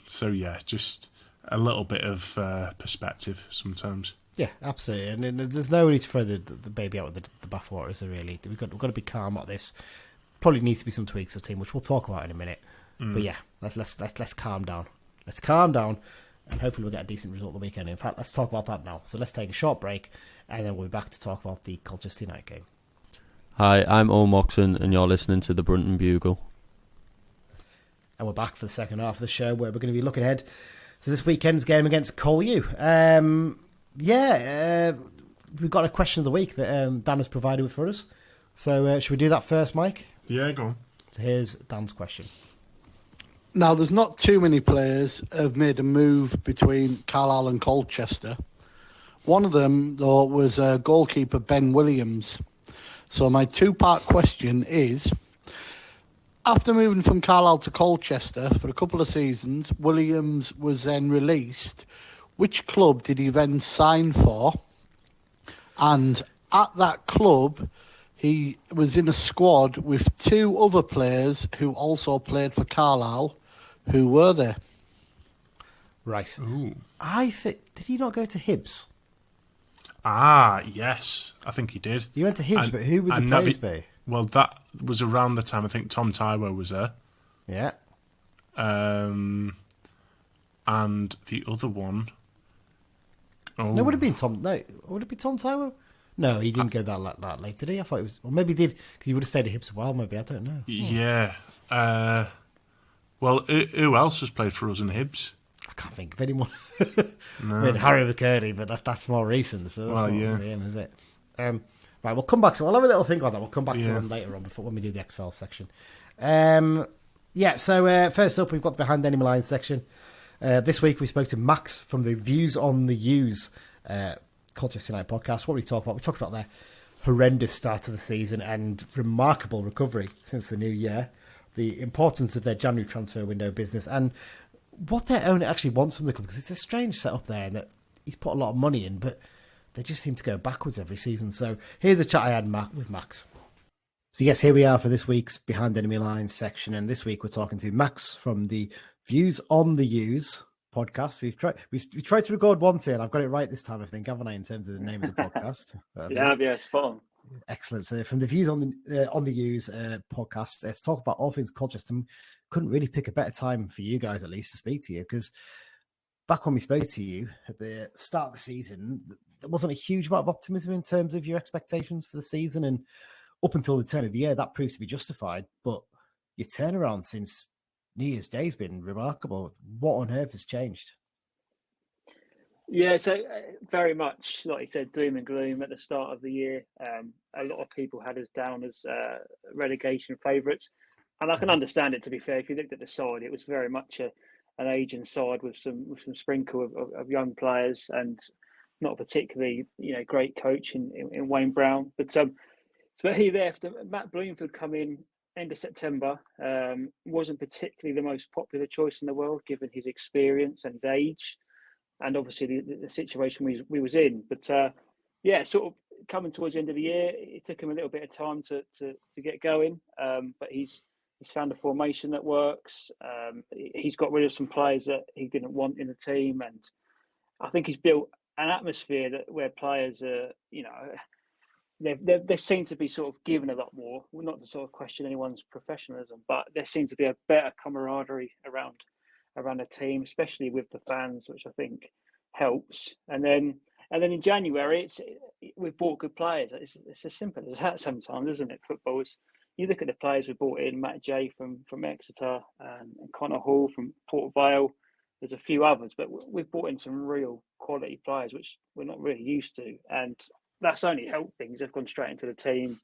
Just a little bit of perspective sometimes. Yeah, absolutely. And there's no need to throw the baby out with the bathwater, is there really? We've got to be calm about this. Probably needs to be some tweaks to the team, which we'll talk about in a minute. But let's calm down. Let's calm down, and hopefully we'll get a decent result the weekend. In fact, let's talk about that now. So let's take a short break, and then we'll be back to talk about the Colchester United game. Hi, I'm Owen Moxon, and you're listening to the Brunton Bugle. And we're back for the second half of the show, where we're going to be looking ahead to this weekend's game against Col U. We've got a question of the week that Dan has provided for us. So should we do that first, Mike? Yeah, go on. So here's Dan's question. Now, there's not too many players have made a move between Carlisle and Colchester. One of them, though, was goalkeeper Ben Williams. So my two-part question is, after moving from Carlisle to Colchester for a couple of seasons, Williams was then released. Which club did he then sign for? And at that club, he was in a squad with 2 other players who also played for Carlisle. Who were they? Right. Ooh. Did he not go to Hibs? Ah, yes. I think he did. He went to Hibs, but who would the players be? Well, that was around the time I think Tom Tywell was there. Yeah. And the other one... Oh. No, would it be Tom? No, would it be Tom Tywell? No, he didn't go that late, did he? I thought it was, or maybe he did because he would have stayed at Hibs a while. Maybe I don't know. Yeah. Well, who else has played for us in Hibs? I can't think of anyone. No. I mean, Harry McCurdy, but that's more recent. So that's not really him, is it? Right, we'll come back to. We'll have a little think on that. We'll come back to them later on when we do the X-Files section. So first up, we've got the Behind Enemy Lines section. This week we spoke to Max from the Views on the Use Colchester United podcast. What did we talk about? We talked about their horrendous start to the season and remarkable recovery since the new year, the importance of their January transfer window business, and what their owner actually wants from the club, because it's a strange setup there, and that he's put a lot of money in, but they just seem to go backwards every season. So here's a chat I had with Max. So yes, here we are for this week's Behind Enemy Lines section, and this week we're talking to Max from the Views on the Use podcast. We've tried to record once here, and I've got it right this time, I think, haven't I, in terms of the name of the podcast? Yeah, spot on. Excellent. So from the Views on the Use podcast, let's talk about all things Colchester. Couldn't really pick a better time for you guys, at least, to speak to you, because back when we spoke to you at the start of the season, there wasn't a huge amount of optimism in terms of your expectations for the season, and up until the turn of the year, that proves to be justified. But your turnaround since New Year's Day has been remarkable. What on earth has changed? Yeah, so very much, like you said, doom and gloom at the start of the year. A lot of people had us down as relegation favourites. And I can understand it, to be fair. If you looked at the side, it was very much an aging side with some sprinkle of young players and not a particularly great coach in Wayne Brown. But he left. Matt Bloomfield come in end of September. Wasn't particularly the most popular choice in the world, given his experience and his age, and obviously the situation we was in. But sort of coming towards the end of the year, it took him a little bit of time to get going. But he's found a formation that works. He's got rid of some players that he didn't want in the team, and I think he's built an atmosphere where players are, they seem to be sort of given a lot more. Well, not to sort of question anyone's professionalism, but there seems to be a better camaraderie around the team, especially with the fans, which I think helps. And then in January, we've bought good players. It's as simple as that sometimes, isn't it? Football is. You look at the players we bought in: Matt Jay from Exeter and Connor Hall from Port Vale. There's a few others, but we've brought in some real quality players, which we're not really used to, and that's only helped things. They've gone straight into the team,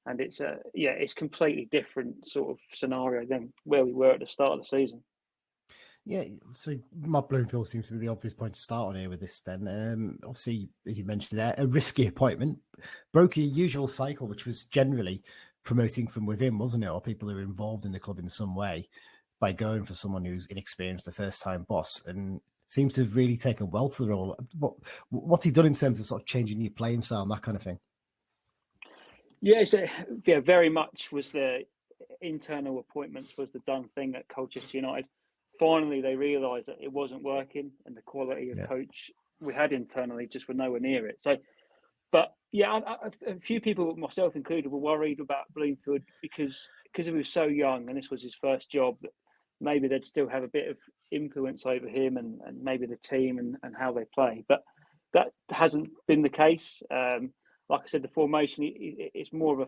and it's completely different sort of scenario than where we were at the start of the season. Yeah, so Matt Bloomfield seems to be the obvious point to start on here with this then. Obviously, as you mentioned there, a risky appointment, broke your usual cycle, which was generally promoting from within, wasn't it? Or people who are involved in the club in some way, by going for someone who's inexperienced, a first-time boss, and seems to have really taken well to the role. What's he done in terms of sort of changing your playing style and that kind of thing? Yeah, very much was the internal appointments was the done thing at Colchester United. Finally, they realised that it wasn't working, and the quality of coach we had internally just were nowhere near it. So, but yeah, a few people, myself included, were worried about Bloomfield because he was so young and this was his first job. That maybe they'd still have a bit of influence over him and maybe the team and how they play. But that hasn't been the case. Like I said, the formation is more of a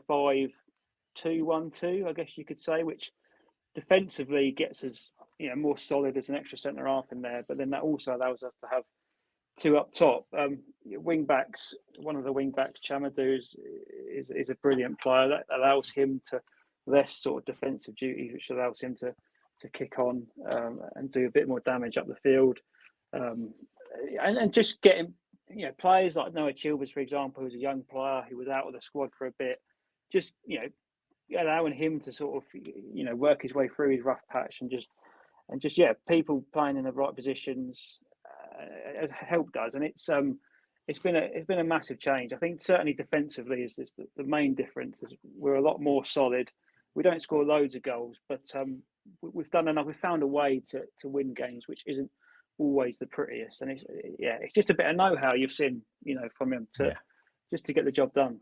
5-2-1-2, I guess you could say, which defensively gets us more solid as an extra centre half in there. But then that also allows us to have two up top. Wing backs, one of the wing backs, Chamadou, is a brilliant player. That allows him to less sort of defensive duties, which allows him to kick on and do a bit more damage up the field. And just getting players like Noah Chilvers, for example, who's a young player who was out of the squad for a bit, just allowing him to sort of work his way through his rough patch and just people playing in the right positions has helped us. And it's been a massive change. I think certainly defensively is the main difference. Is we're a lot more solid. We don't score loads of goals, but we've done enough. We've found a way to win games, which isn't always the prettiest. And it's just a bit of know-how you've seen, from him just to get the job done.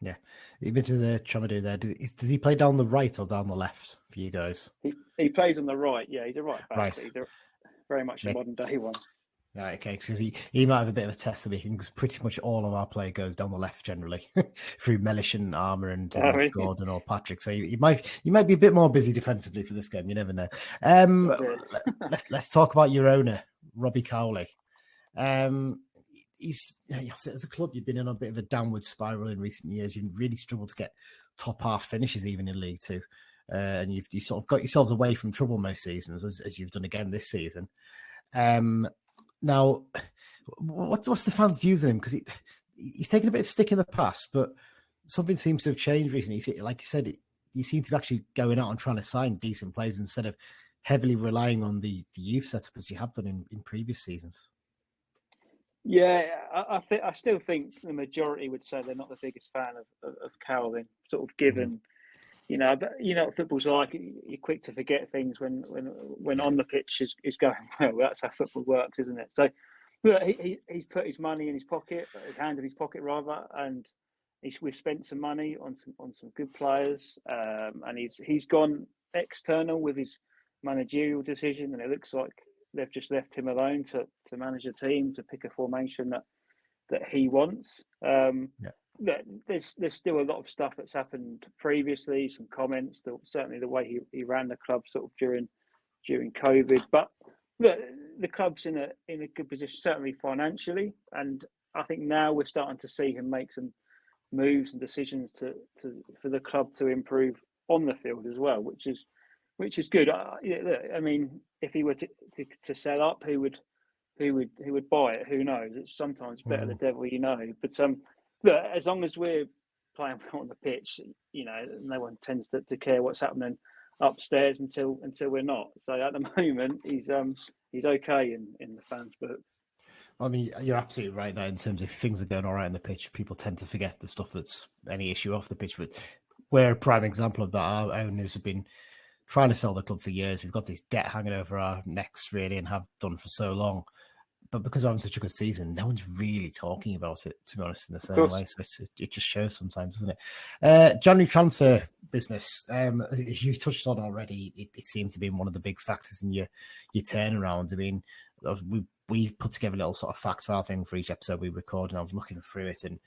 Yeah, you mentioned the Chomadou there. Does he play down the right or down the left for you guys? He plays on the right. Yeah, he's a right back. Right. He's very much a modern day one. Right, okay, because he might have a bit of a test of it because pretty much all of our play goes down the left generally through Mellish and Armour and really? Gordon or Patrick. So you might be a bit more busy defensively for this game. You never know. Let's talk about your owner, Robbie Cowley. He's as a club, you've been in a bit of a downward spiral in recent years. You've really struggled to get top half finishes even in League Two, and you've sort of got yourselves away from trouble most seasons, as you've done again this season. Now, what's the fans' views on him? Because he's taken a bit of stick in the past, but something seems to have changed recently. Like you said, he seems to be actually going out and trying to sign decent players instead of heavily relying on the youth setup as you have done in previous seasons. Yeah, I still think the majority would say they're not the biggest fan of Cowley, sort of given, but what football's like. You're quick to forget things when on the pitch is going well. That's how football works, isn't it? So, look, he's put his money in his pocket, his hand in his pocket rather, and we've spent some money on some good players, and he's gone external with his managerial decision, and it looks like they've just left him alone to manage a team, to pick a formation that he wants. There's still a lot of stuff that's happened previously, some comments, certainly the way he ran the club sort of during COVID. But look, the club's in a good position, certainly financially, and I think now we're starting to see him make some moves and decisions for the club to improve on the field as well, which is good. I mean, if he were to sell up, who would buy it? Who knows? It's sometimes better the devil you know. But look, as long as we're playing on the pitch, no one tends to care what's happening upstairs until we're not. So at the moment, he's okay in the fans' book. I mean, you're absolutely right there in terms of if things are going all right on the pitch, people tend to forget the stuff that's any issue off the pitch. But we're a prime example of that. Our owners have been trying to sell the club for years. We've got this debt hanging over our necks, really, and have done for so long. But because we're having such a good season, no one's really talking about it, to be honest, in the same way. So it just shows sometimes, doesn't it? January transfer business, as you touched on already, it seemed to be one of the big factors in your turnaround. I mean, we put together a little sort of fact file thing for each episode we record, and I was looking through it, and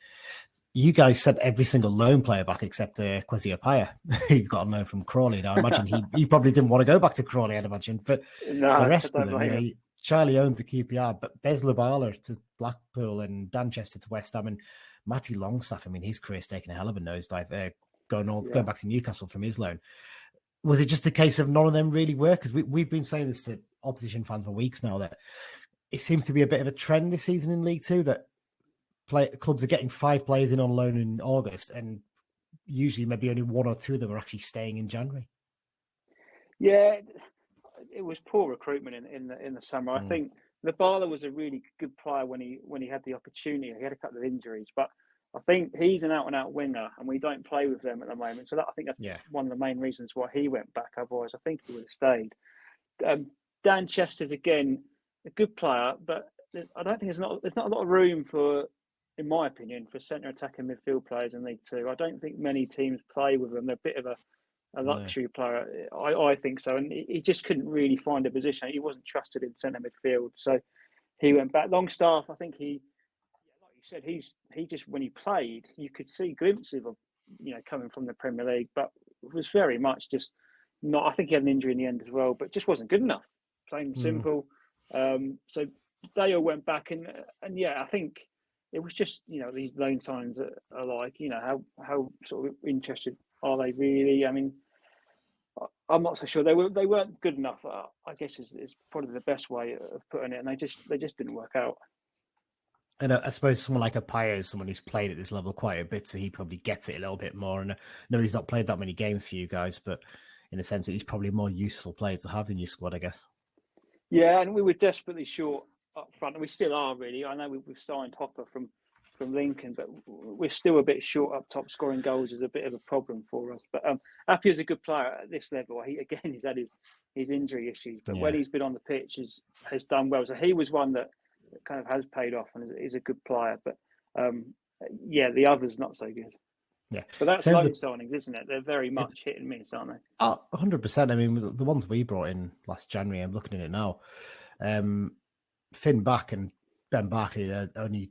you guys sent every single loan player back except Kwesi Appiah, who've got a loan from Crawley. Now, I imagine he probably didn't want to go back to Crawley, I'd imagine. But the rest of them, Charlie Owens to QPR, but Bez Labala to Blackpool and Danchester to West Ham, and Matty Longstaff, I mean, his career's taken a hell of a nosedive going back to Newcastle from his loan. Was it just a case of none of them really work? Because we've been saying this to opposition fans for weeks now, that it seems to be a bit of a trend this season in League Two that clubs are getting 5 players in on loan in August, and usually maybe only 1 or 2 of them are actually staying in January. Yeah, it was poor recruitment in the summer. I think Labala was a really good player when he had the opportunity. He had a couple of injuries, but I think he's an out-and-out winger, and we don't play with them at the moment. So I think that's one of the main reasons why he went back. Otherwise, I think he would have stayed. Dan Chester's, again, a good player, but I don't think there's not a lot of room for, in my opinion, for centre attacking midfield players in League Two. I don't think many teams play with them. They're a bit of a luxury player, I think so. And he just couldn't really find a position. He wasn't trusted in centre midfield, so he went back. Longstaff, I think like you said, he just, when he played, you could see glimpses of, coming from the Premier League, but it was very much just not. I think he had an injury in the end as well, but just wasn't good enough. Plain and simple. So they all went back, and I think it was just, these loan signs are like, how sort of interested are they really? I mean, I'm not so sure. They weren't good enough, I guess is probably the best way of putting it, and they just didn't work out. And I suppose someone like Appiah is someone who's played at this level quite a bit, so he probably gets it a little bit more. And no, he's not played that many games for you guys, but in a sense, he's probably a more useful player to have in your squad, I guess. Yeah, and we were desperately short up front, and we still are really. I know we've signed Hopper from Lincoln, but we're still a bit short up top. Scoring goals is a bit of a problem for us. But Appy is a good player at this level. He's had his injury issues, but when he's been on the pitch, has done well. So he was one that kind of has paid off and is a good player. But the others not so good. Yeah, but that's loan signings, isn't it? They're very much hit and miss, aren't they? 100%. I mean, the ones we brought in last January, I'm looking at it now. Finn Back and Ben Barkley, they're only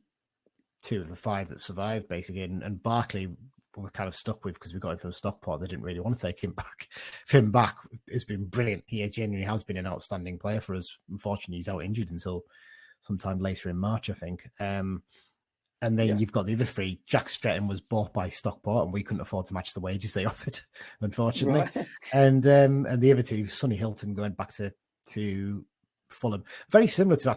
2 of the 5 that survived, basically. And Barkley, we're kind of stuck with because we got him from Stockport. They didn't really want to take him back. Finn Back has been brilliant. He genuinely has been an outstanding player for us. Unfortunately, he's out injured until sometime later in March, I think. And then you've got the other 3. Jack Stretton was bought by Stockport, and we couldn't afford to match the wages they offered, unfortunately. Right. And the other 2, Sonny Hilton, going back to Fulham. Very similar to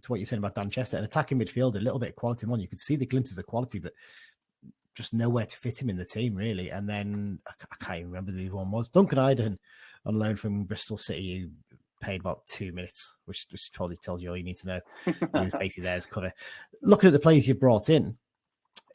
what you're saying about Dan Chester, an attacking midfielder, a little bit of quality on. You could see the glimpses of quality, but just nowhere to fit him in the team, really. And then I can't even remember who the other one was. Duncan Idahan on loan from Bristol City, who paid about 2 minutes, which totally tells you all you need to know. He was basically there as cover. Looking at the players you've brought in,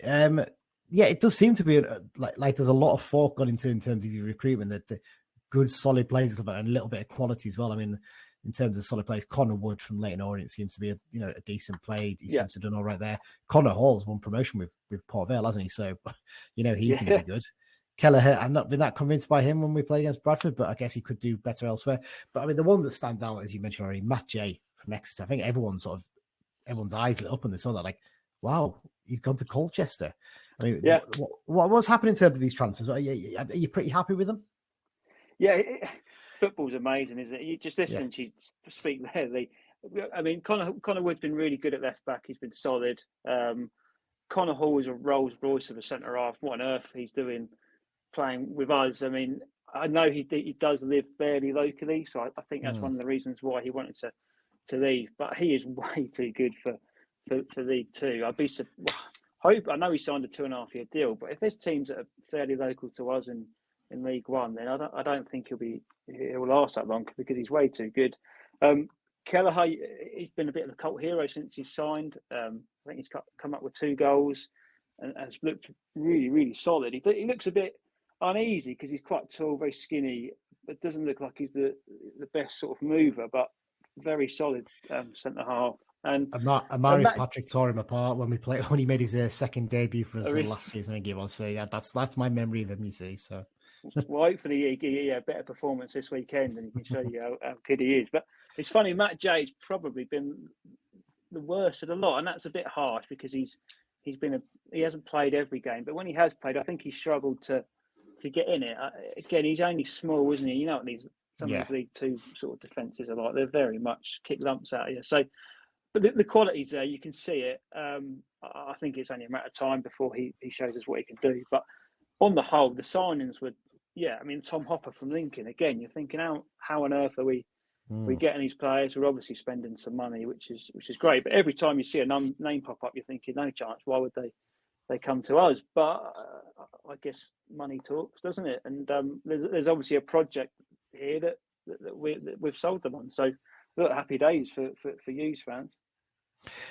it does seem to be like there's a lot of thought gone into in terms of your recruitment, that the good, solid players and a little bit of quality as well. I mean, in terms of solid players, Connor Wood from Leyton Orient seems to be a decent play. He seems to have done all right there. Connor Hall's won promotion with Port Vale, hasn't he? So, he's going to be good. Kelleher, I've not been that convinced by him when we played against Bradford, but I guess he could do better elsewhere. But I mean, the one that stands out, as you mentioned already, Matt Jay from Exeter. I think everyone's eyes lit up when they saw that. Like, wow, he's gone to Colchester. I mean, what's happening in terms of these transfers? Are you pretty happy with them? Yeah, football's amazing, isn't it? You just listen to you speak there. I mean, Connor Wood's been really good at left back. He's been solid. Connor Hall is a Rolls Royce of a centre half. What on earth he's doing playing with us? I mean, I know he does live fairly locally, so I think that's one of the reasons why he wanted to leave. But he is way too good for League Two. I know he signed a 2.5-year deal, but if there's teams that are fairly local to us in League One, then I don't think he'll last that long because he's way too good. Kelleher, he's been a bit of a cult hero since he's signed. I think he's come up with 2 goals and has looked really, really solid. He looks a bit uneasy because he's quite tall, very skinny, but doesn't look like he's the best sort of mover, but very solid centre half. And Amari Patrick tore him apart when he made his second debut for us last season. I will say that's my memory of him. You see, so. Well, hopefully he a better performance this weekend, and he can show you how good he is. But it's funny, Matt Jay's probably been the worst of the lot, and that's a bit harsh because he hasn't played every game, but when he has played, I think he struggled to get in it. Again, he's only small, isn't he? You know what some of these League Two sort of defences are like. They're very much kick lumps out of you. So, but the quality's there. You can see it. I think it's only a matter of time before he shows us what he can do. But on the whole, the signings were. Yeah, I mean, Tom Hopper from Lincoln, again, you're thinking, how on earth are we getting these players? We're obviously spending some money, which is great. But every time you see a name pop up, you're thinking, no chance. Why would they come to us? But I guess money talks, doesn't it? And there's obviously a project here that we've sold them on. So, look, happy days for Hughes fans.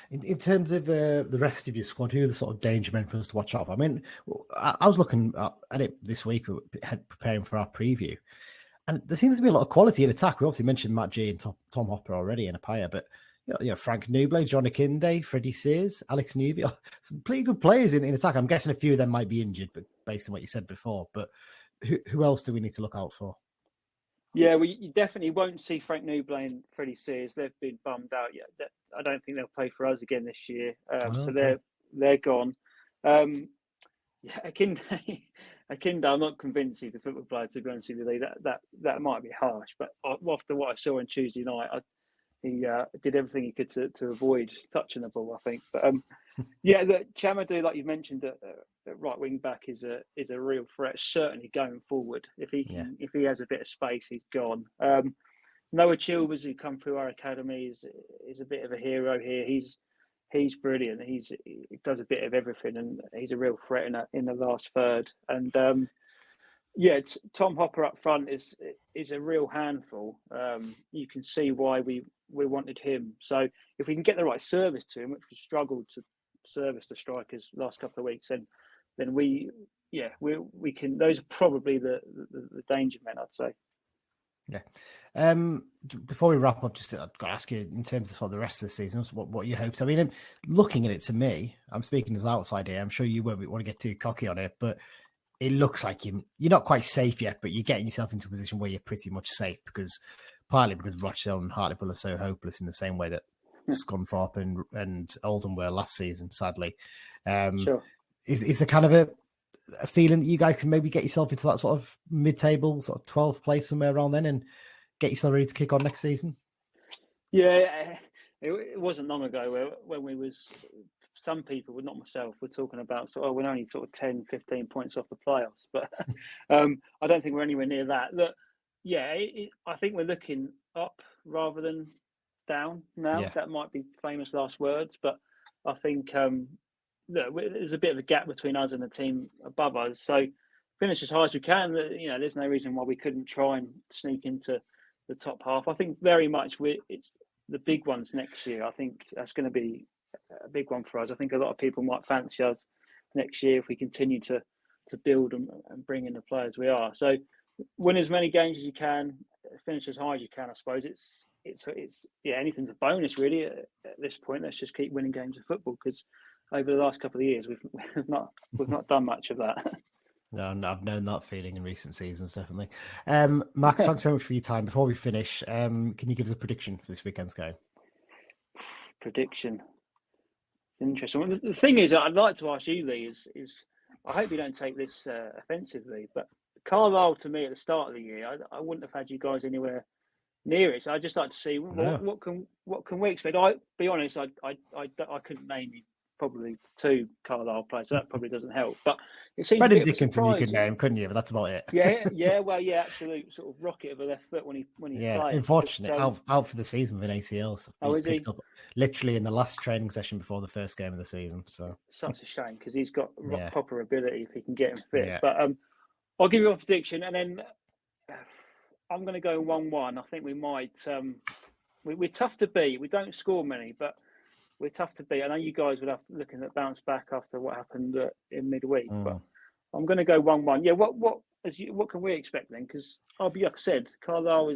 In terms of the rest of your squad, who are the sort of danger men for us to watch out for? I mean, I was looking at it this week, preparing for our preview, and there seems to be a lot of quality in attack. We obviously mentioned Matt G and Tom Hopper already in Apaya, but Frank Nuble, John Akinde, Freddie Sears, Alex Newby, some pretty good players in attack. I'm guessing a few of them might be injured, but based on what you said before. But who else do we need to look out for? Yeah, you definitely won't see Frank Nuble and Freddie Sears. They've been bummed out yet. I don't think they'll play for us again this year. So they're gone. Akinde, I'm not convinced he's a football player, to be honest with you. That might be harsh, but after what I saw on Tuesday night, he did everything he could to avoid touching the ball, I think. But Chamadou, like you mentioned, at right wing back is a real threat. Certainly going forward, if he has a bit of space, he's gone. Noah Chilvers, who come through our academy, is a bit of a hero here. He's brilliant. He does a bit of everything, and he's a real threat in the last third. And Tom Hopper up front is a real handful. You can see why we wanted him. So if we can get the right service to him, which we struggled to service the strikers last couple of weeks, then we can. Those are probably the danger men, I'd say. Yeah. Before we wrap up, just I've got to ask you in terms of for the rest of the season, what your hopes. I mean, looking at it, to me, I'm speaking as outside here. I'm sure you won't want to get too cocky on it, but it looks like you're not quite safe yet, but you're getting yourself into a position where you're pretty much safe partly because Rochdale and Hartlepool are so hopeless in the same way that Scunthorpe and Oldham were last season, sadly. Sure. Is there kind of a feeling that you guys can maybe get yourself into that sort of mid-table, sort of 12th place somewhere around then and get yourself ready to kick on next season? Yeah, it wasn't long ago when we was, some people, but not myself, were talking about, we're only sort of 10, 15 points off the playoffs. But I don't think we're anywhere near that. Look, yeah, I think we're looking up rather than down now. Yeah. That might be famous last words, but I think there's a bit of a gap between us and the team above us. So finish as high as we can. There's no reason why we couldn't try and sneak into the top half. I think very much it's the big ones next year. I think that's going to be a big one for us. I think a lot of people might fancy us next year if we continue to build and bring in the players we are. So win as many games as you can, finish as high as you can. I suppose it's anything's a bonus really at this point. Let's just keep winning games of football, because over the last couple of years we've not done much of that. No, I've known that feeling in recent seasons, definitely. Max, thanks very much for your time. Before we finish, can you give us a prediction for this weekend's game? Prediction. Interesting. The thing is, I'd like to ask you, Lee, is I hope you don't take this offensively, but Carlisle, to me, at the start of the year, I wouldn't have had you guys anywhere near it. So I'd just like to see what can we expect. I be honest, I couldn't name you probably 2 Carlisle players, so that probably doesn't help. But it seems Brendan Dickinson you could name, couldn't you? But that's about it. Absolute sort of rocket of a left foot when he plays. Unfortunately, out for the season with an ACL. So is he? Up literally in the last training session before the first game of the season. So such a shame, because he's got proper ability if he can get him fit. Yeah. But I'll give you a prediction, and then I'm going to go 1-1. I think we might. We're tough to beat. We don't score many, but we're tough to beat. I know you guys would have looking at bounce back after what happened in midweek, but I'm going to go 1-1. Yeah, what can we expect then? Because like I said, Carlisle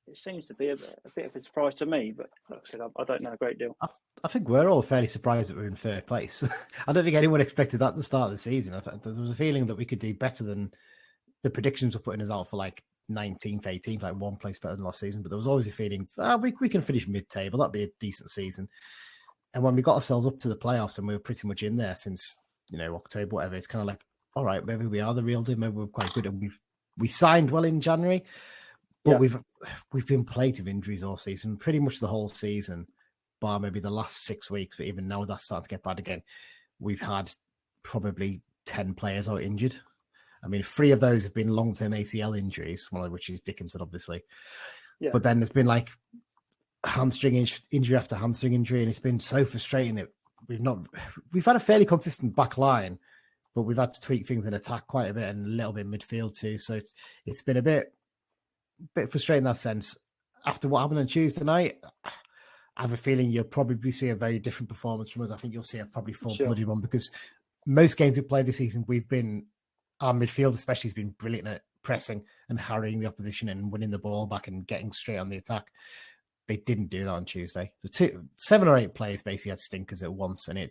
it seems to be a bit of a surprise to me, but like I said, I don't know a great deal. I think we're all fairly surprised that we're in third place. I don't think anyone expected that at the start of the season. There was a feeling that we could do better than the predictions were putting us out for, like 19th, 18th, like one place better than last season. But there was always a feeling, we can finish mid-table. That'd be a decent season. And when we got ourselves up to the playoffs and we were pretty much in there since, October, whatever, it's kind of like, all right, maybe we are the real deal. Maybe we're quite good. And we signed well in January, but we've been plagued with injuries all season, pretty much the whole season, bar maybe the last 6 weeks. But even now that's starting to get bad again. We've had probably 10 players out injured. I mean, 3 of those have been long-term ACL injuries, one of which is Dickinson, obviously. Yeah. But then there's been like hamstring injury after hamstring injury, and it's been so frustrating that we've had a fairly consistent back line, but we've had to tweak things in attack quite a bit and a little bit in midfield too. So it's been a bit frustrating in that sense. After what happened on Tuesday night, I have a feeling you'll probably see a very different performance from us. I think you'll see a probably full-blooded one, because most games we've played this season, our midfield especially has been brilliant at pressing and harrying the opposition and winning the ball back and getting straight on the attack. They didn't do that on Tuesday. So 7 or 8 players basically had stinkers at once, and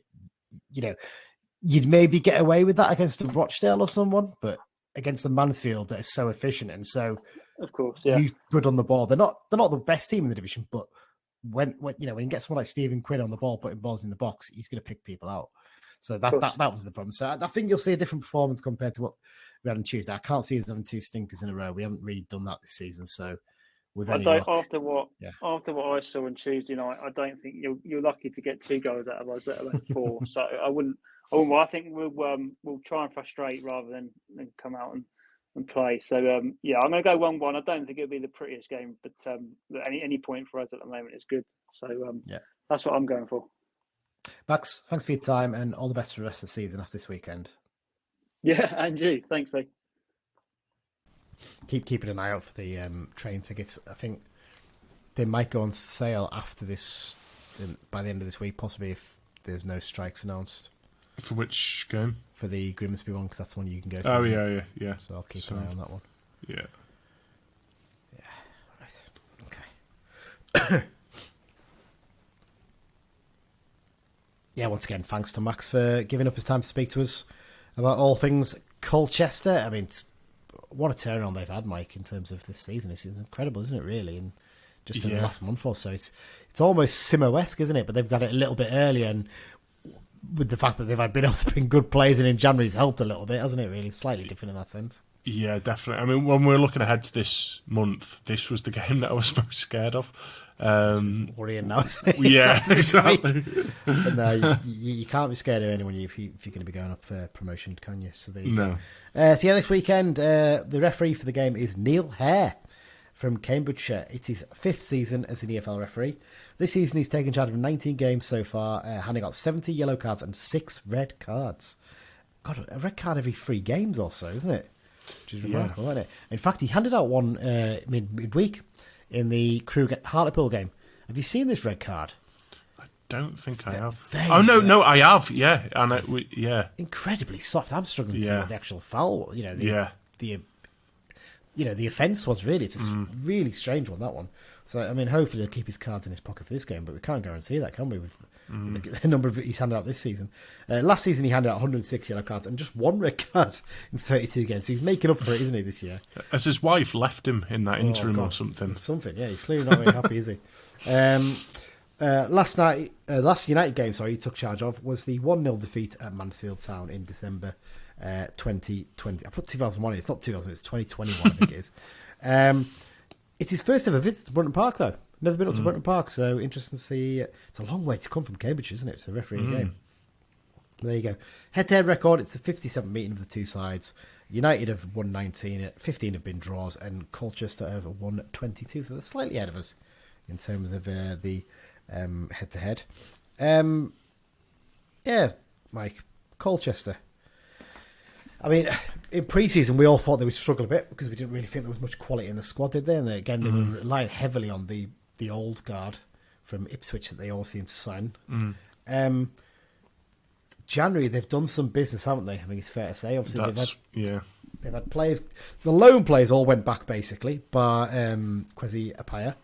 you'd maybe get away with that against a Rochdale or someone, but against the Mansfield that is so efficient and so, of course, good on the ball. They're not the best team in the division, but when you get someone like Stephen Quinn on the ball, putting balls in the box, he's going to pick people out. So that was the problem. So I think you'll see a different performance compared to what we had on Tuesday. I can't see us having 2 stinkers in a row. We haven't really done that this season. So after what I saw on Tuesday night, I don't think you're lucky to get 2 goals out of us, let alone 4. So I wouldn't. I think we'll try and frustrate rather than come out and play. So I'm going to go 1-1. I don't think it'll be the prettiest game, but any point for us at the moment is good. So that's what I'm going for. Max, thanks for your time and all the best for the rest of the season after this weekend. Yeah, and you. Thanks, Lee. Keeping an eye out for the train tickets. I think they might go on sale after this by the end of this week, possibly if there's no strikes announced. For which game? For the Grimsby one, because that's the one you can go to. Oh, yeah. So I'll keep an eye on that one. Yeah. Yeah, right. Okay. Yeah, once again, thanks to Max for giving up his time to speak to us about all things Colchester. I mean, what a turnaround they've had, Mike, in terms of this season. It's incredible, isn't it, really? And just in the last month or so, it's almost Simo-esque, isn't it? But they've got it a little bit earlier, and with the fact that they've been able to bring good players in January, it's helped a little bit, hasn't it, really? Slightly different in that sense. Yeah, definitely. I mean, when we're looking ahead to this month, this was the game that I was most scared of. Worrying now, isn't it? Yeah, exactly. But no, you can't be scared of anyone if you're going to be going up for promotion, can you? So there you go. So yeah, this weekend, the referee for the game is Neil Hare from Cambridgeshire. It's his 5th season as an EFL referee. This season he's taken charge of 19 games so far, handing out 70 yellow cards and 6 red cards. God, a red card every 3 games or so, isn't it? Which is remarkable, isn't it? In fact, he handed out one midweek in the Crewe Hartlepool game. Have you seen this red card? I don't think I have. No, I have. Yeah, and incredibly soft. I'm struggling to see what the actual foul. The offence was really. It's a really strange one, that one. So I mean, hopefully he'll keep his cards in his pocket for this game, but we can't guarantee that, can we? With the number of he's handed out this season. Last season he handed out 106 yellow cards and just 1 red card in 32 games. So he's making up for it, isn't he, this year? Has his wife left him in that interim or something? Something, yeah. He's clearly not very happy, is he? Last United game, he took charge of was the 1-0 defeat at Mansfield Town in December 2020. I put 2001. It's not 2000. It's 2021. I think it is. It's his first ever visit to Brunton Park, though. Never been up to Brunton Park, so interesting to see. It's a long way to come from Cambridge, isn't it, to referee a game. There you go. Head-to-head record, it's the 57th meeting of the two sides. United have won 19, 15 have been draws, and Colchester have won 22, so they're slightly ahead of us in terms of the head-to-head. Yeah, Mike, Colchester. I mean, in pre-season, we all thought they would struggle a bit because we didn't really think there was much quality in the squad, did they? And again, they were relying heavily on the old guard from Ipswich that they all seem to sign. January, they've done some business, haven't they? I mean, it's fair to say. Obviously, they've had players. The loan players all went back, basically, but Kwesi Appiah,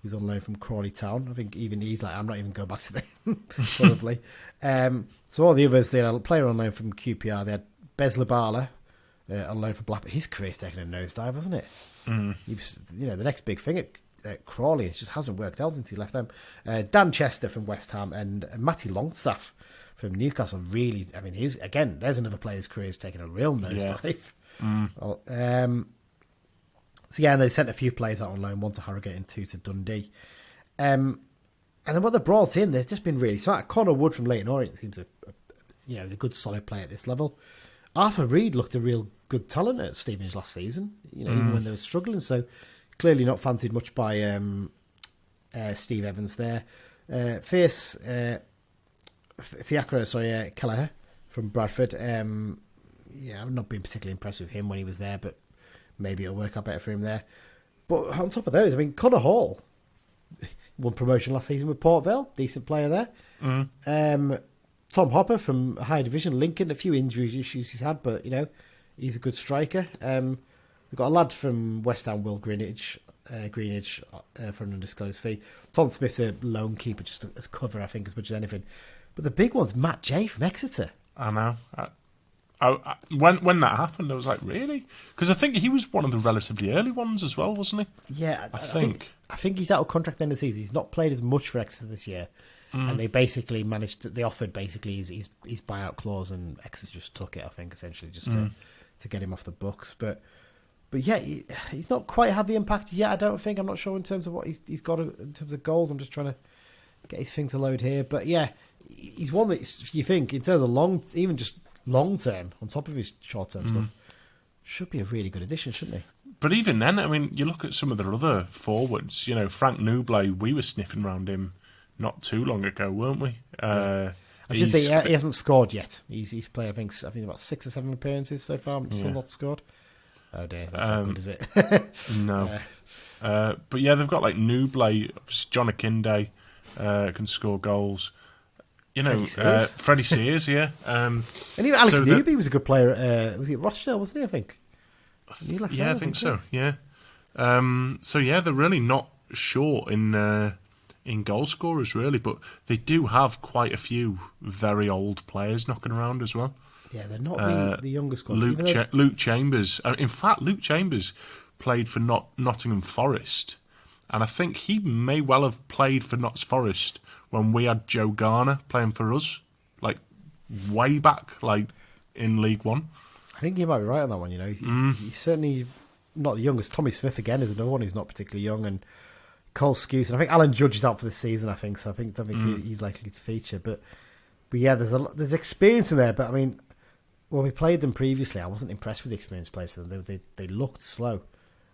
who's on loan from Crawley Town. I think even he's like, I'm not even going back to them, probably. So all the others, they had a player on loan from QPR. They had Bez Labala on loan for Blackburn. His career's taken a nosedive, hasn't it? He was, the next big thing at Crawley. It just hasn't worked out since he left them. Dan Chester from West Ham and Matty Longstaff from Newcastle. Really, I mean, there's another player's career's taken a real nosedive. So yeah, and they sent a few players out on loan, 1 to Harrogate and 2 to Dundee. And then what they brought in, they've just been really smart. Connor Wood from Leyton Orient seems a good solid player at this level. Arthur Reed looked a real good talent at Stevenage last season, even when they were struggling. So clearly not fancied much by Steve Evans there. Kelleher from Bradford. I've not been particularly impressed with him when he was there, but maybe it'll work out better for him there. But on top of those, I mean, Connor Hall won promotion last season with Port Vale, decent player there. Tom Hopper from Higher Division, Lincoln, a few injuries issues he's had, but, he's a good striker. We've got a lad from West Ham, Will Greenidge for an undisclosed fee. Tom Smith's a lone keeper, just as cover, I think, as much as anything. But the big one's Matt J from Exeter. I know. When that happened, I was like, really? Because I think he was one of the relatively early ones as well, wasn't he? Yeah, I think he's out of contract end of the season. He's not played as much for Exeter this year. And they basically they offered his buyout clause, and Exeter just took it, I think, essentially, just to get him off the books. But yeah, he's not quite had the impact yet, I don't think. I'm not sure in terms of what he's got in terms of goals. I'm just trying to get his thing to load here. But yeah, he's one that you think, in terms of long term, on top of his short term stuff, should be a really good addition, shouldn't he? But even then, I mean, you look at some of their other forwards. Frank Newblay, we were sniffing around him not too long ago, weren't we? I should say he hasn't scored yet. He's played, I think about 6 or 7 appearances so far, still not scored. Oh dear, that's not good, is it? No. But yeah, they've got like Newblay, John Akinde, can score goals. You know, Freddie Sears. Freddie Sears, yeah. And even Alex Newby was a good player. Was he at Rochdale, wasn't he, I think? I think so, yeah. So, yeah, they're really not short in goal scorers, really, but they do have quite a few very old players knocking around as well. Yeah, they're not the youngest squad. Luke Chambers. In fact, Luke Chambers played for Nottingham Forest, and I think he may well have played for Notts Forest when we had Joe Garner playing for us, like way back, like in League One. I think you might be right on that one. You know, he's certainly not the youngest. Tommy Smith again is another one who's not particularly young, and Cole Skuse, and I think Alan Judge is out for this season. I think so. I don't think he's likely to feature, but yeah, there's experience in there. But I mean, when we played them previously, I wasn't impressed with the experienced players for them. They looked slow.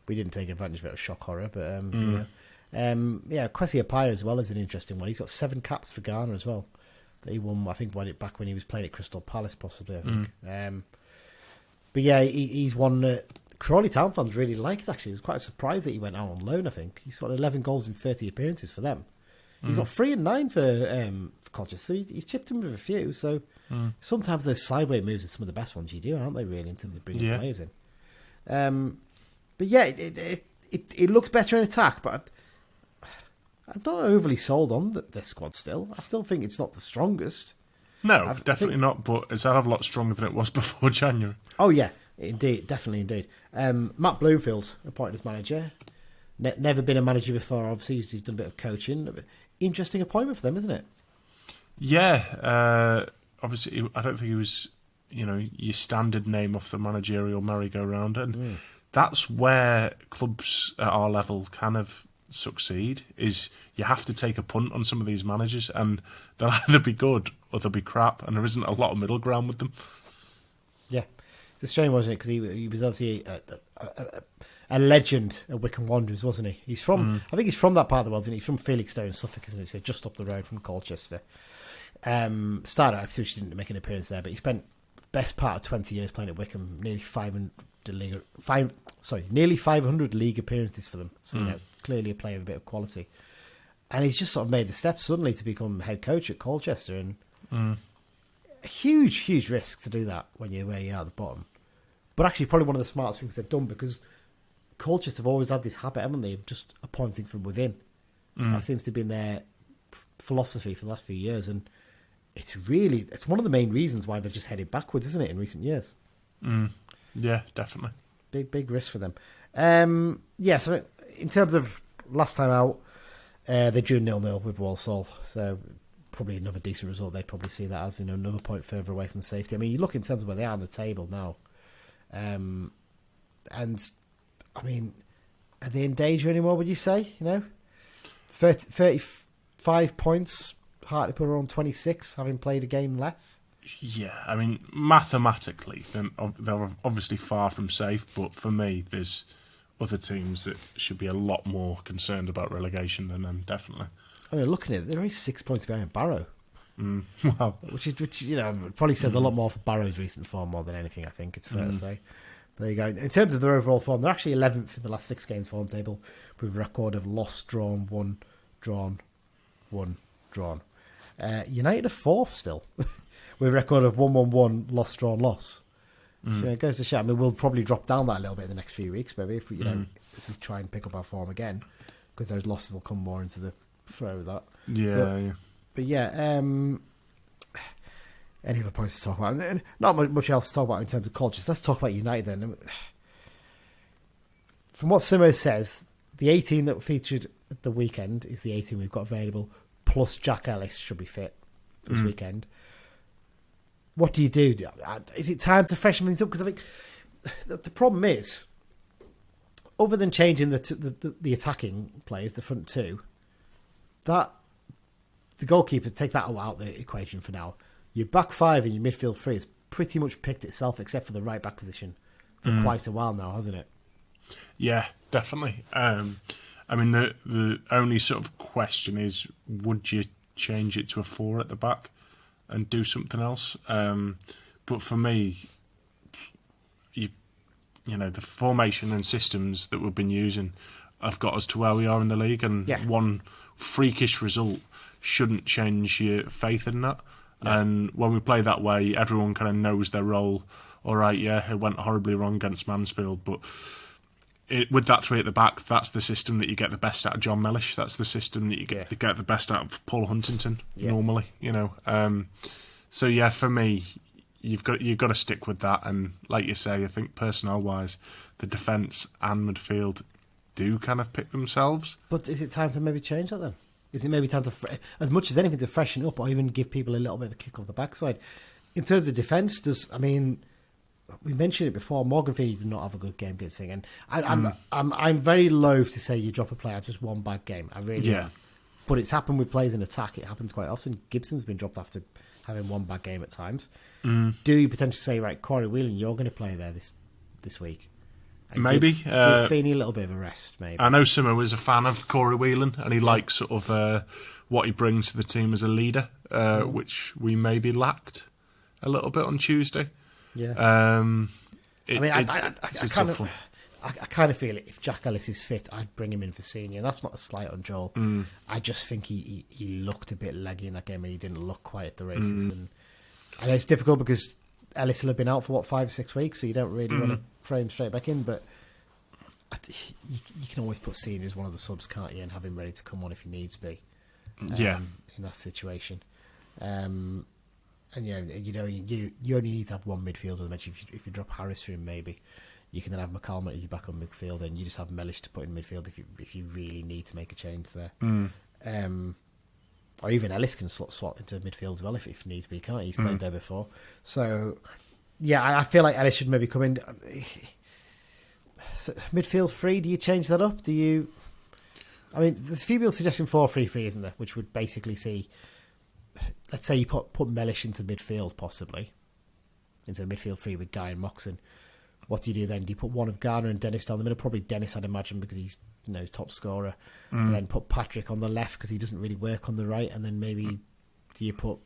We didn't take advantage of it. It was shock horror, but you know. Yeah, Kwesi Appiah as well is an interesting one. He's got 7 caps for Ghana as well. That he won, I think, back when he was playing at Crystal Palace, possibly. I think. But yeah, he's one that Crawley Town fans really liked. Actually, it was quite a surprise that he went out on loan. I think he's got 11 goals in 30 appearances for them. He's got 3 and 9 for Colchester, so he's chipped him with a few. So sometimes those sideways moves are some of the best ones you do, aren't they? Really, in terms of bringing players in. But yeah, it looks better in attack, but I'm not overly sold on this squad still. I still think it's not the strongest. No, definitely not, but it's a hell of a lot stronger than it was before January. Oh, yeah, indeed, definitely, indeed. Matt Bloomfield, appointed as manager. Never been a manager before, obviously, he's done a bit of coaching. Interesting appointment for them, isn't it? Yeah, obviously, I don't think he was, your standard name off the managerial merry-go-round, and that's where clubs at our level kind of succeed, is you have to take a punt on some of these managers, and they'll either be good or they'll be crap, and there isn't a lot of middle ground with them. Yeah, it's a shame, wasn't it? Because he was obviously a legend at Wycombe Wanderers, wasn't he? He's from, I think he's from that part of the world, isn't he? He's from Felixstowe in Suffolk, isn't he? So just up the road from Colchester. Started out, which didn't make an appearance there, but he spent the best part of 20 years playing at Wycombe, nearly 500 league appearances for them. So clearly a player of a bit of quality, and he's just sort of made the step suddenly to become head coach at Colchester, and a huge risk to do that when you're where you are at the bottom. But actually, probably one of the smartest things they've done, because Colchester have always had this habit, haven't they, of just appointing from within. That seems to have been their philosophy for the last few years, and it's one of the main reasons why they've just headed backwards, isn't it, in recent years? Yeah, definitely. Big risk for them. So in terms of last time out, they drew 0-0 with Walsall, so probably another decent result. They'd probably see that as another point further away from safety. I mean, you look in terms of where they are on the table now, and I mean, are they in danger anymore? Would you say 35 points, Hartlepool are on 26, having played a game less. Yeah, I mean, mathematically, they're obviously far from safe, but for me, there's other teams that should be a lot more concerned about relegation than them, definitely. I mean, looking at it, they're only 6 points behind Barrow. Wow. Which probably says a lot more for Barrow's recent form more than anything, I think, it's fair to say. But there you go. In terms of their overall form, they're actually 11th in the last 6 games form table, with a record of lost, drawn, won, drawn, won, drawn. United are 4th still. With a record of 1-1-1, loss, drawn, loss. It goes to show. I mean, we'll probably drop down that a little bit in the next few weeks, maybe, if we, as we try and pick up our form again, because those losses will come more into the throw of that. But any other points to talk about? And not much else to talk about in terms of cultures. Let's talk about United then. From what Simo says, the 18 that featured at the weekend is the 18 we've got available, plus Jack Ellis should be fit this weekend. What do you do? Is it time to freshen things up? Because I think the problem is, other than changing the attacking players, the front two, that the goalkeeper, take that out of the equation for now. Your back five and your midfield three has pretty much picked itself, except for the right back position, for quite a while now, hasn't it? Yeah, definitely. I mean, the only sort of question is, would you change it to a 4 at the back and do something else? But for me, the formation and systems that we've been using have got us to where we are in the league, and one freakish result shouldn't change your faith in that. And when we play that way, everyone kind of knows their role. All right, it went horribly wrong against Mansfield, but with that three at the back, that's the system that you get the best out of John Mellish. That's the system that you get the best out of Paul Huntington normally. So for me, you've got to stick with that. And like you say, I think personnel-wise, the defence and midfield do kind of pick themselves. But is it time to maybe change that then? Is it maybe time to, as much as anything, to freshen up or even give people a little bit of a kick off the backside? In terms of defence, we mentioned it before, Morgan Feeney did not have a good game against thing, and I'm very loath to say you drop a player after just one bad game. I really am. But it's happened with players in attack. It happens quite often. Gibson's been dropped after having one bad game at times. Do you potentially say, right, Corey Whelan, you're going to play there this week? And maybe give Feeney a little bit of a rest. Maybe I know Simo is a fan of Corey Whelan, and he likes sort of what he brings to the team as a leader, which we maybe lacked a little bit on Tuesday. Yeah, it's a tough one. I kind of feel it. If Jack Ellis is fit, I'd bring him in for senior. That's not a slight on Joel. I just think he looked a bit leggy in that game, and he didn't look quite at the races. And I know it's difficult because Ellis will have been out for 5 or 6 weeks, so you don't really want to throw him straight back in. But you can always put senior as one of the subs, can't you, and have him ready to come on if he needs to be. In that situation. And you only need to have one midfielder. If you drop Harris for him, maybe you can then have McCallum at your back on midfield, and you just have Mellish to put in midfield if you really need to make a change there. Or even Ellis can slot into midfield as well if needs be, can't he? He's played there before. So I feel like Ellis should maybe come in. So, midfield 3, do you change that up? Do you? I mean, there's a few people suggesting 4-3-3, isn't there? Which would basically see, let's say you put Mellish into midfield, possibly into midfield 3 with Guy and Moxon. What do you do then? Do you put one of Garner and Dennis down the middle? Probably Dennis, I'd imagine, because he's top scorer. And then put Patrick on the left because he doesn't really work on the right. And then maybe do you put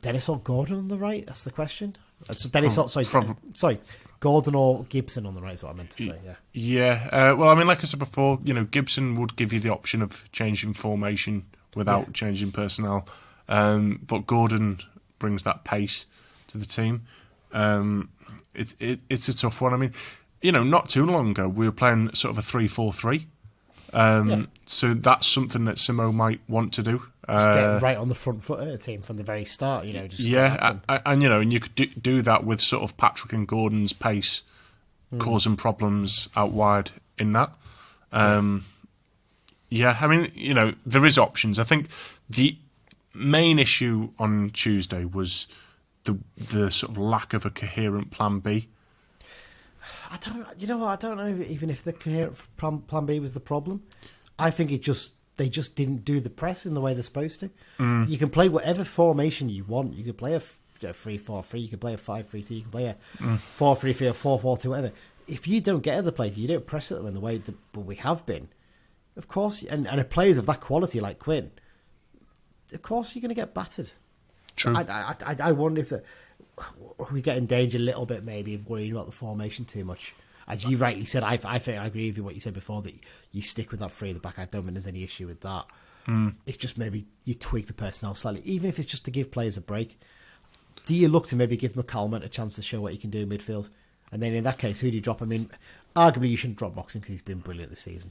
Dennis or Gordon on the right? That's the question. So Dennis, sorry, Gordon or Gibson on the right is what I meant to say. Well, I mean, like I said before, Gibson would give you the option of changing formation without changing personnel. But Gordon brings that pace to the team. It's a tough one. I mean, not too long ago we were playing sort of a 3-4-3. So that's something that Simo might want to do. Just get right on the front foot of the team from the very start. And you could do that with sort of Patrick and Gordon's pace causing problems out wide in that. I mean, there is options. I think the main issue on Tuesday was the sort of lack of a coherent plan B. I don't know even if the coherent plan B was the problem. I think they just didn't do the press in the way they're supposed to. You can play whatever formation you want. You could play a 3-4-3, you can play a 5-3-2, you can play a 4-3-3 or 4-4-2, whatever. If you don't get at the play, you don't press at them in the way that we have been. Of course, and a players of that quality like Quinn, of course you're going to get battered. True. I wonder if we get in danger a little bit maybe of worrying about the formation too much. As you rightly said, I think I agree with you what you said before, that you stick with that 3 at the back. I don't think there's any issue with that. It's just maybe you tweak the personnel slightly, even if it's just to give players a break. Do you look to maybe give McCallum a chance to show what he can do in midfield? And then in that case, who do you drop? I mean, arguably you shouldn't drop Moxon because he's been brilliant this season.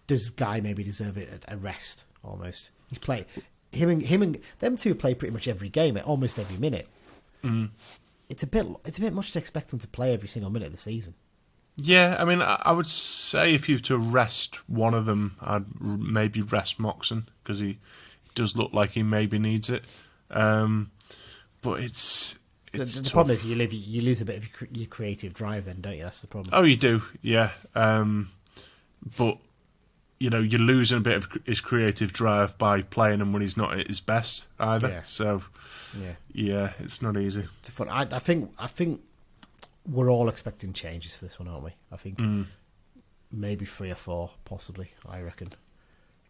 Does Guy maybe deserve a rest almost? He's played him and them two play pretty much every game, almost every minute. It's a bit much to expect them to play every single minute of the season. Yeah, I mean, I would say if you were to rest one of them, I'd maybe rest Moxon because he does look like he maybe needs it. But it's the problem is you lose a bit of your creative drive then, don't you? That's the problem. Oh, you do, yeah. But you're losing a bit of his creative drive by playing him when he's not at his best either. Yeah. So yeah, it's not easy. It's fun. I think we're all expecting changes for this one, aren't we? I think maybe 3 or 4, possibly. I reckon.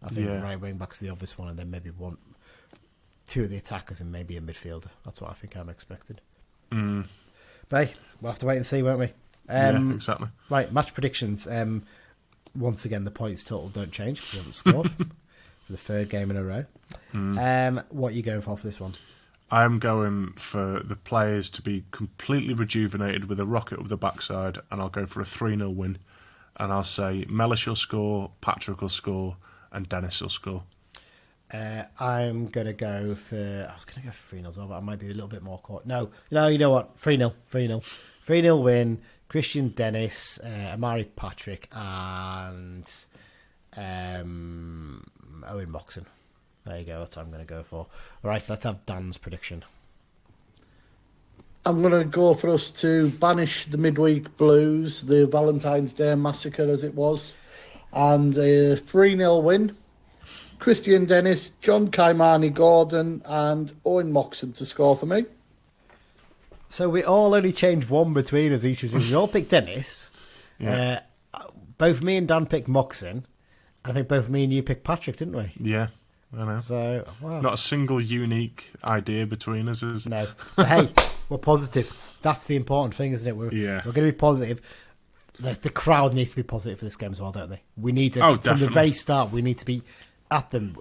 I think right wing back's the obvious one, and then maybe 2 of the attackers and maybe a midfielder. That's what I think I'm expecting. But hey, we'll have to wait and see, won't we? Yeah, exactly. Right, match predictions. once again, the points total don't change because we haven't scored for the third game in a row. What are you going for this one? I'm going for the players to be completely rejuvenated with a rocket up the backside, and I'll go for a 3-0 win. And I'll say Mellish will score, Patrick will score, and Dennis will score. I'm going to go for... I was going to go for 3-0 as well, but I might be a little bit more caught. No, you know what? 3-0. 3-0 win. Christian, Dennis, Amari, Patrick, and Owen Moxon. There you go. That's what I'm going to go for. All right, let's have Dan's prediction. I'm going to go for us to banish the midweek blues, the Valentine's Day massacre as it was, and a 3-0 win. Christian Dennis, John Kaimani Gordon, and Owen Moxon to score for me. So we all only changed one between us each. We all picked Dennis. Yeah. Both me and Dan picked Moxon. I think both me and you picked Patrick, didn't we? Yeah, I know. So, wow. Not a single unique idea between us. No. But hey, we're positive. That's the important thing, isn't it? We're going to be positive. The crowd needs to be positive for this game as well, don't they? We need to, from definitely. the very start, we need to be at them.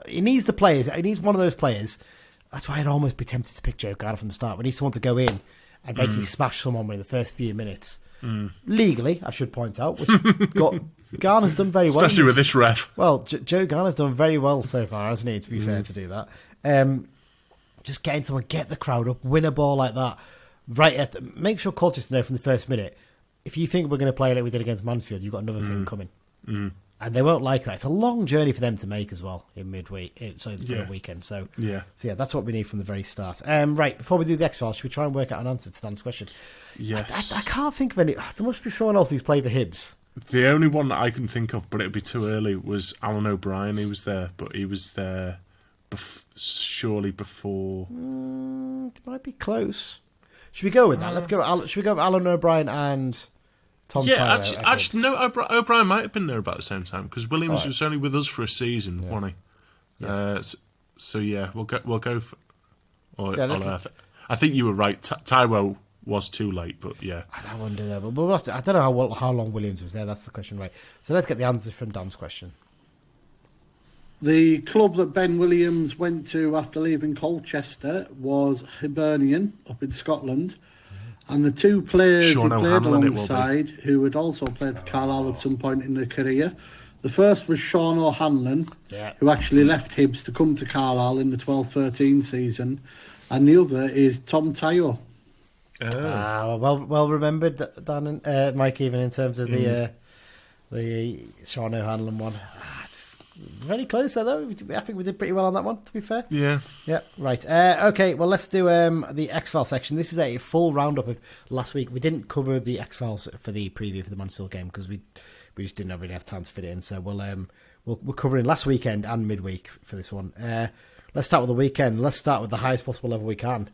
He needs the players. He needs one of those players. That's why I'd almost be tempted to pick Joe Garner from the start. We need someone to go in and basically smash someone in the first few minutes. Legally, I should point out, which Garner's done very well. Especially with this ref. Well, Joe Garner's done very well so far, hasn't he, to be fair, to do that. Just getting someone, get the crowd up, win a ball like that. Make sure Colchester know from the first minute, if you think we're going to play like we did against Mansfield, you've got another thing coming. And they won't like that. It's a long journey for them to make as well in midweek, for the weekend. So that's what we need from the very start. Right, before we do the X-Files, should we try and work out an answer to Dan's question? Yes. I can't think of any. There must be someone else who's played for Hibs. The only one that I can think of, but it'd be too early, was Alan O'Brien. He was there, but he was there surely before. It might be close. Should we go with that? Let's go. Should we go with Alan O'Brien and Tom Tyler? Actually, no. O'Brien might have been there about the same time because Williams was only with us for a season, wasn't he? Yeah. So we'll go for. I think you were right. Taiwo was too late, but yeah. I wonder, but we'll have to, I don't know how long Williams was there. That's the question, right? So let's get the answers from Dan's question. The club that Ben Williams went to after leaving Colchester was Hibernian up in Scotland. And the two players Sean he played O'Hanlon, alongside, who had also played for Carlisle at some point in their career, the first was Sean O'Hanlon, who actually left Hibs to come to Carlisle in the 12-13 season. And the other is Tom Tayo. Well remembered, Dan and Mike, even in terms of the Sean O'Hanlon one. Very close there, though. I think we did pretty well on that one, to be fair. Yeah. Yeah, right. Okay, well, let's do the X-Files section. This is a full roundup of last week. We didn't cover the X-Files for the preview for the Mansfield game because we just didn't really have time to fit it in. So we're covering last weekend and midweek for this one. Let's start with the weekend. Let's start with the highest possible level we can.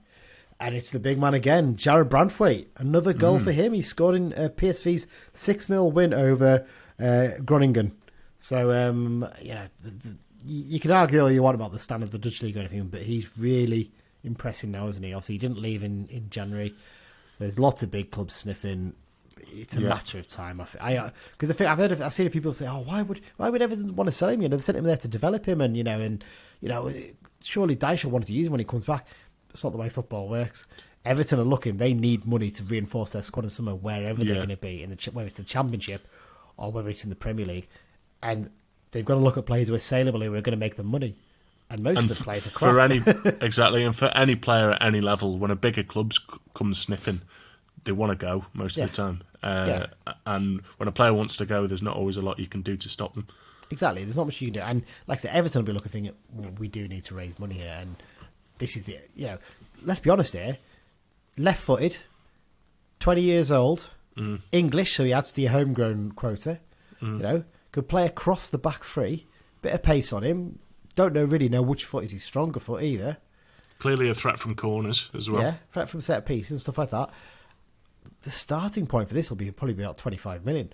And it's the big man again, Jared Branthwaite. Another goal for him. He scored in PSV's 6-0 win over Groningen. So, you can argue all you want about the stand of the Dutch League or anything, but he's really impressing now, isn't he? Obviously, he didn't leave in January. There's lots of big clubs sniffing. It's a matter of time. Because I've seen people say, "Oh, why would Everton want to sell him? They've sent him there to develop him, and surely Dyche wanted to use him when he comes back." It's not the way football works. Everton are looking; they need money to reinforce their squad in summer wherever they're going to be, whether it's the Championship or whether it's in the Premier League. And they've got to look at players who are saleable, who are going to make them money. And most of the players are crap. And for any player at any level, when a bigger club comes sniffing, they want to go most of the time. And when a player wants to go, there's not always a lot you can do to stop them. Exactly. There's not much you can do. And like I said, Everton will be looking thinking, we do need to raise money here. And this is let's be honest here, left-footed, 20 years old, English, so he adds to your homegrown quota, could play across the back three, bit of pace on him, don't really know which foot is his stronger foot either. Clearly a threat from corners as well. Yeah, threat from set pieces and stuff like that. The starting point for this will probably be about 25 million.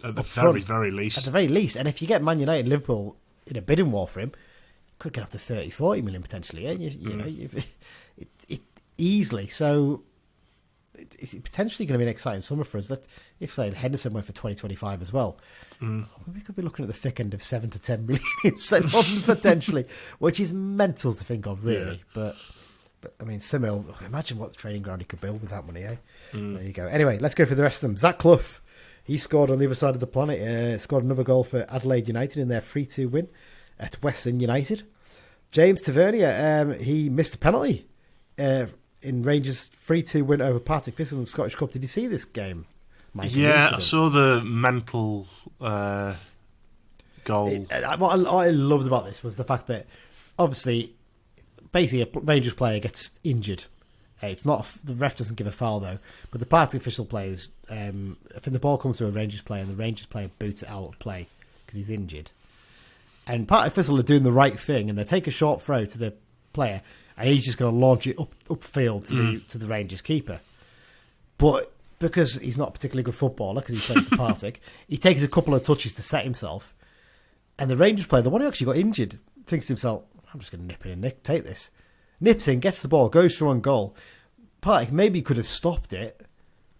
At the very least. At the very least. And if you get Man United and Liverpool in a bidding war for him, could get up to 30, 40 million potentially. Yeah? It easily. So it's potentially going to be an exciting summer for us. If, say, Henderson went for 2025 as well, we could be looking at the thick end of 7 to 10 million in St. London potentially, which is mental to think of, really. Yeah. But I mean, Simil, imagine what the training ground he could build with that money, eh? There you go. Anyway, let's go for the rest of them. Zach Clough, he scored on the other side of the planet, scored another goal for Adelaide United in their 3-2 win at Western United. James Tavernier, he missed a penalty in Rangers' 3-2 win over Partick Thistle in the Scottish Cup. Did you see this game, Mike? Yeah, I saw the mental goal. What I loved about this was the fact that, obviously, basically a Rangers player gets injured. It's not the ref doesn't give a foul though, but the Partick official players, if the ball comes to a Rangers player and the Rangers player boots it out of play because he's injured, and Partick Thistle are doing the right thing and they take a short throw to the player and he's just going to launch it upfield to the Rangers keeper, but because he's not a particularly good footballer because he's playing for Partick, he takes a couple of touches to set himself, and the Rangers player, the one who actually got injured, thinks to himself, I'm just going to nip in and take this. Nips in, gets the ball, goes through on goal. Partick maybe could have stopped it,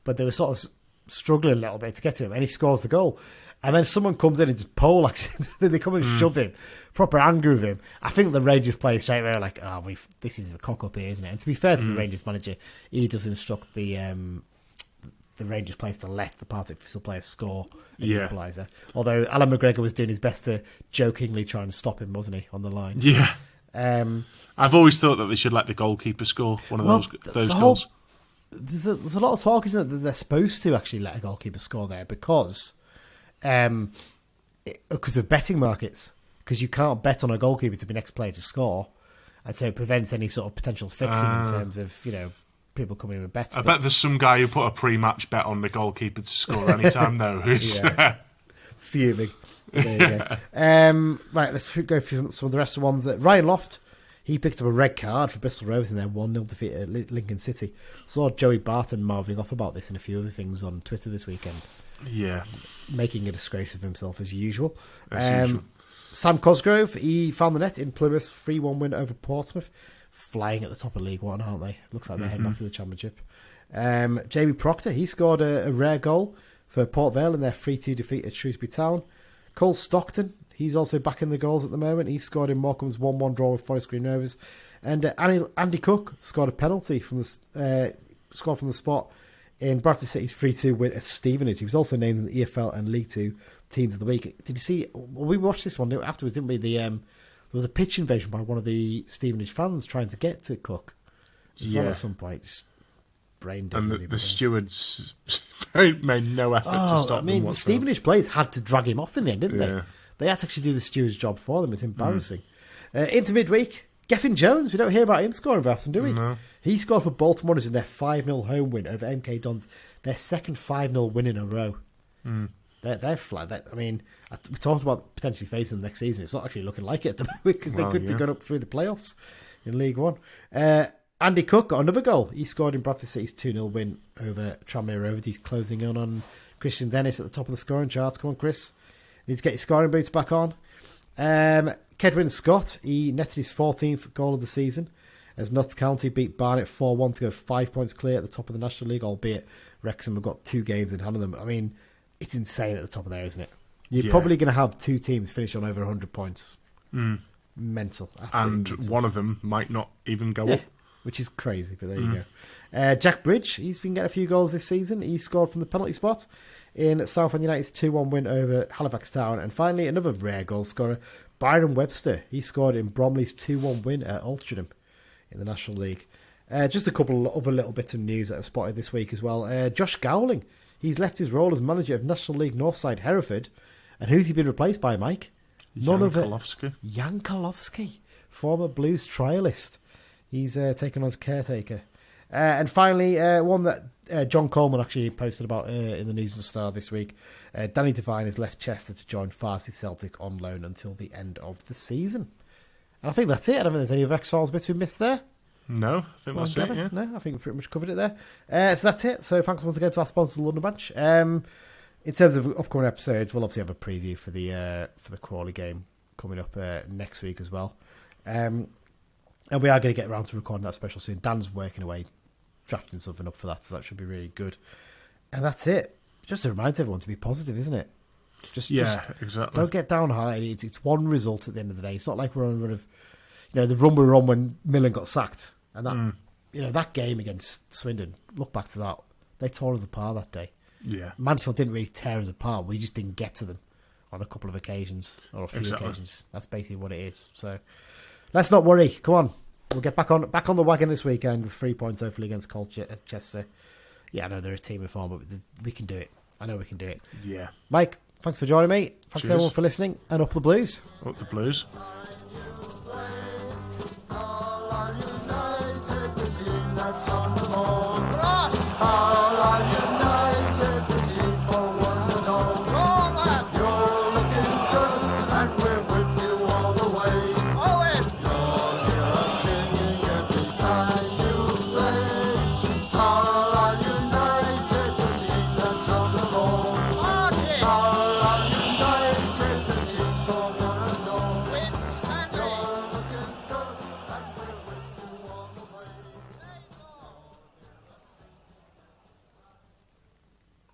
but they were sort of struggling a little bit to get to him, and he scores the goal. And then someone comes in and just poleaxes him. They come and shove him, proper angry with him. I think the Rangers players straight away are like, this is a cock up here, isn't it? And to be fair to the Rangers manager, he does instruct the Rangers players to let the Partick Thistle players score an equaliser. Although Alan McGregor was doing his best to jokingly try and stop him, wasn't he, on the line? Yeah. I've always thought that they should let the goalkeeper score one of those goals. There's a lot of talk, isn't it, that they're supposed to actually let a goalkeeper score there because of betting markets. Because you can't bet on a goalkeeper to be next player to score, and so it prevents any sort of potential fixing in terms of people coming in with bets. I bet there's some guy who put a pre-match bet on the goalkeeper to score any time though. Who's fuming. There you go. Right, let's go through some of the rest of the ones. Ryan Loft, he picked up a red card for Bristol Rovers in their 1-0 defeat at Lincoln City. Saw Joey Barton mouthing off about this and a few other things on Twitter this weekend. Yeah. Making a disgrace of himself as usual. Sam Cosgrove, he found the net in Plymouth's 3-1 win over Portsmouth. Flying at the top of League One, aren't they? Looks like they're heading off to the Championship. Jamie Proctor, he scored a rare goal for Port Vale in their 3-2 defeat at Shrewsbury Town. Cole Stockton, he's also back in the goals at the moment. He scored in Morecambe's 1-1 draw with Forest Green Rovers. And Andy Cook scored a penalty from the spot in Bradford City's 3-2 win at Stevenage. He was also named in the EFL and League Two Teams of the Week. Did you see? Well, we watched this one afterwards, didn't we? There was a pitch invasion by one of the Stevenage fans trying to get to Cook as well at some point. Just brain dead. And the stewards made no effort to stop them. The Stevenage players had to drag him off in the end, didn't they? They had to actually do the steward's job for them. It's embarrassing. Into midweek, Gethin Jones. We don't hear about him scoring very often, do we? No. He scored for Baltimore in their 5-0 home win over MK Dons. Their second 5-0 win in a row. They're flat. We talked about potentially facing them next season. It's not actually looking like it at the moment because they could be going up through the playoffs in League One. Andy Cook got another goal. He scored in Bradford City's 2-0 win over Tranmere Rovers. He's closing in on Christian Dennis at the top of the scoring charts. Come on, Chris. Needs to get his scoring boots back on. Kedwin Scott, he netted his 14th goal of the season as Notts County beat Barnet 4-1 to go 5 points clear at the top of the National League, albeit Wrexham have got 2 games in hand of them. I mean, it's insane at the top of there, isn't it? You're probably going to have 2 teams finish on over 100 points. Mental. And mental. One of them might not even go up. Which is crazy, but there you go. Jack Bridge, he's been getting a few goals this season. He scored from the penalty spot in Southend United's 2-1 win over Halifax Town. And finally, another rare goal scorer, Byron Webster. He scored in Bromley's 2-1 win at Altrincham in the National League. Just a couple of other little bits of news that I've spotted this week as well. Josh Gowling, he's left his role as manager of National League Northside Hereford. And who's he been replaced by, Mike? None other than Jan Karlovsky, former Blues trialist. He's taken on as caretaker. And finally, one that John Coleman actually posted about in the News and Star this week. Danny Devine has left Chester to join Farsley Celtic on loan until the end of the season. And I think that's it. I don't think there's any of X-Files bits we missed there. No, I think that's it, yeah. No, I think we pretty much covered it there. So that's it. So thanks once again to our sponsor, the London Branch. In terms of upcoming episodes, we'll obviously have a preview for the Crawley game coming up next week as well. And we are going to get around to recording that special soon. Dan's working away drafting something up for that, so that should be really good. And that's it. Just to remind everyone to be positive, isn't it? Just exactly. Don't get downhearted. It's one result at the end of the day. It's not like we're on a run of, the run we were on when Millen got sacked, and that that game against Swindon. Look back to that. They tore us apart that day. Yeah. Mansfield didn't really tear us apart. We just didn't get to them on a couple of occasions, or a few occasions. That's basically what it is. So let's not worry. Come on. We'll get back on the wagon this weekend with 3 points, hopefully, against Colchester. Yeah, I know they're a team in form, but we can do it. I know we can do it. Yeah. Mike, thanks for joining me. Thanks Cheers. everyone for listening. And up the Blues. Up the Blues.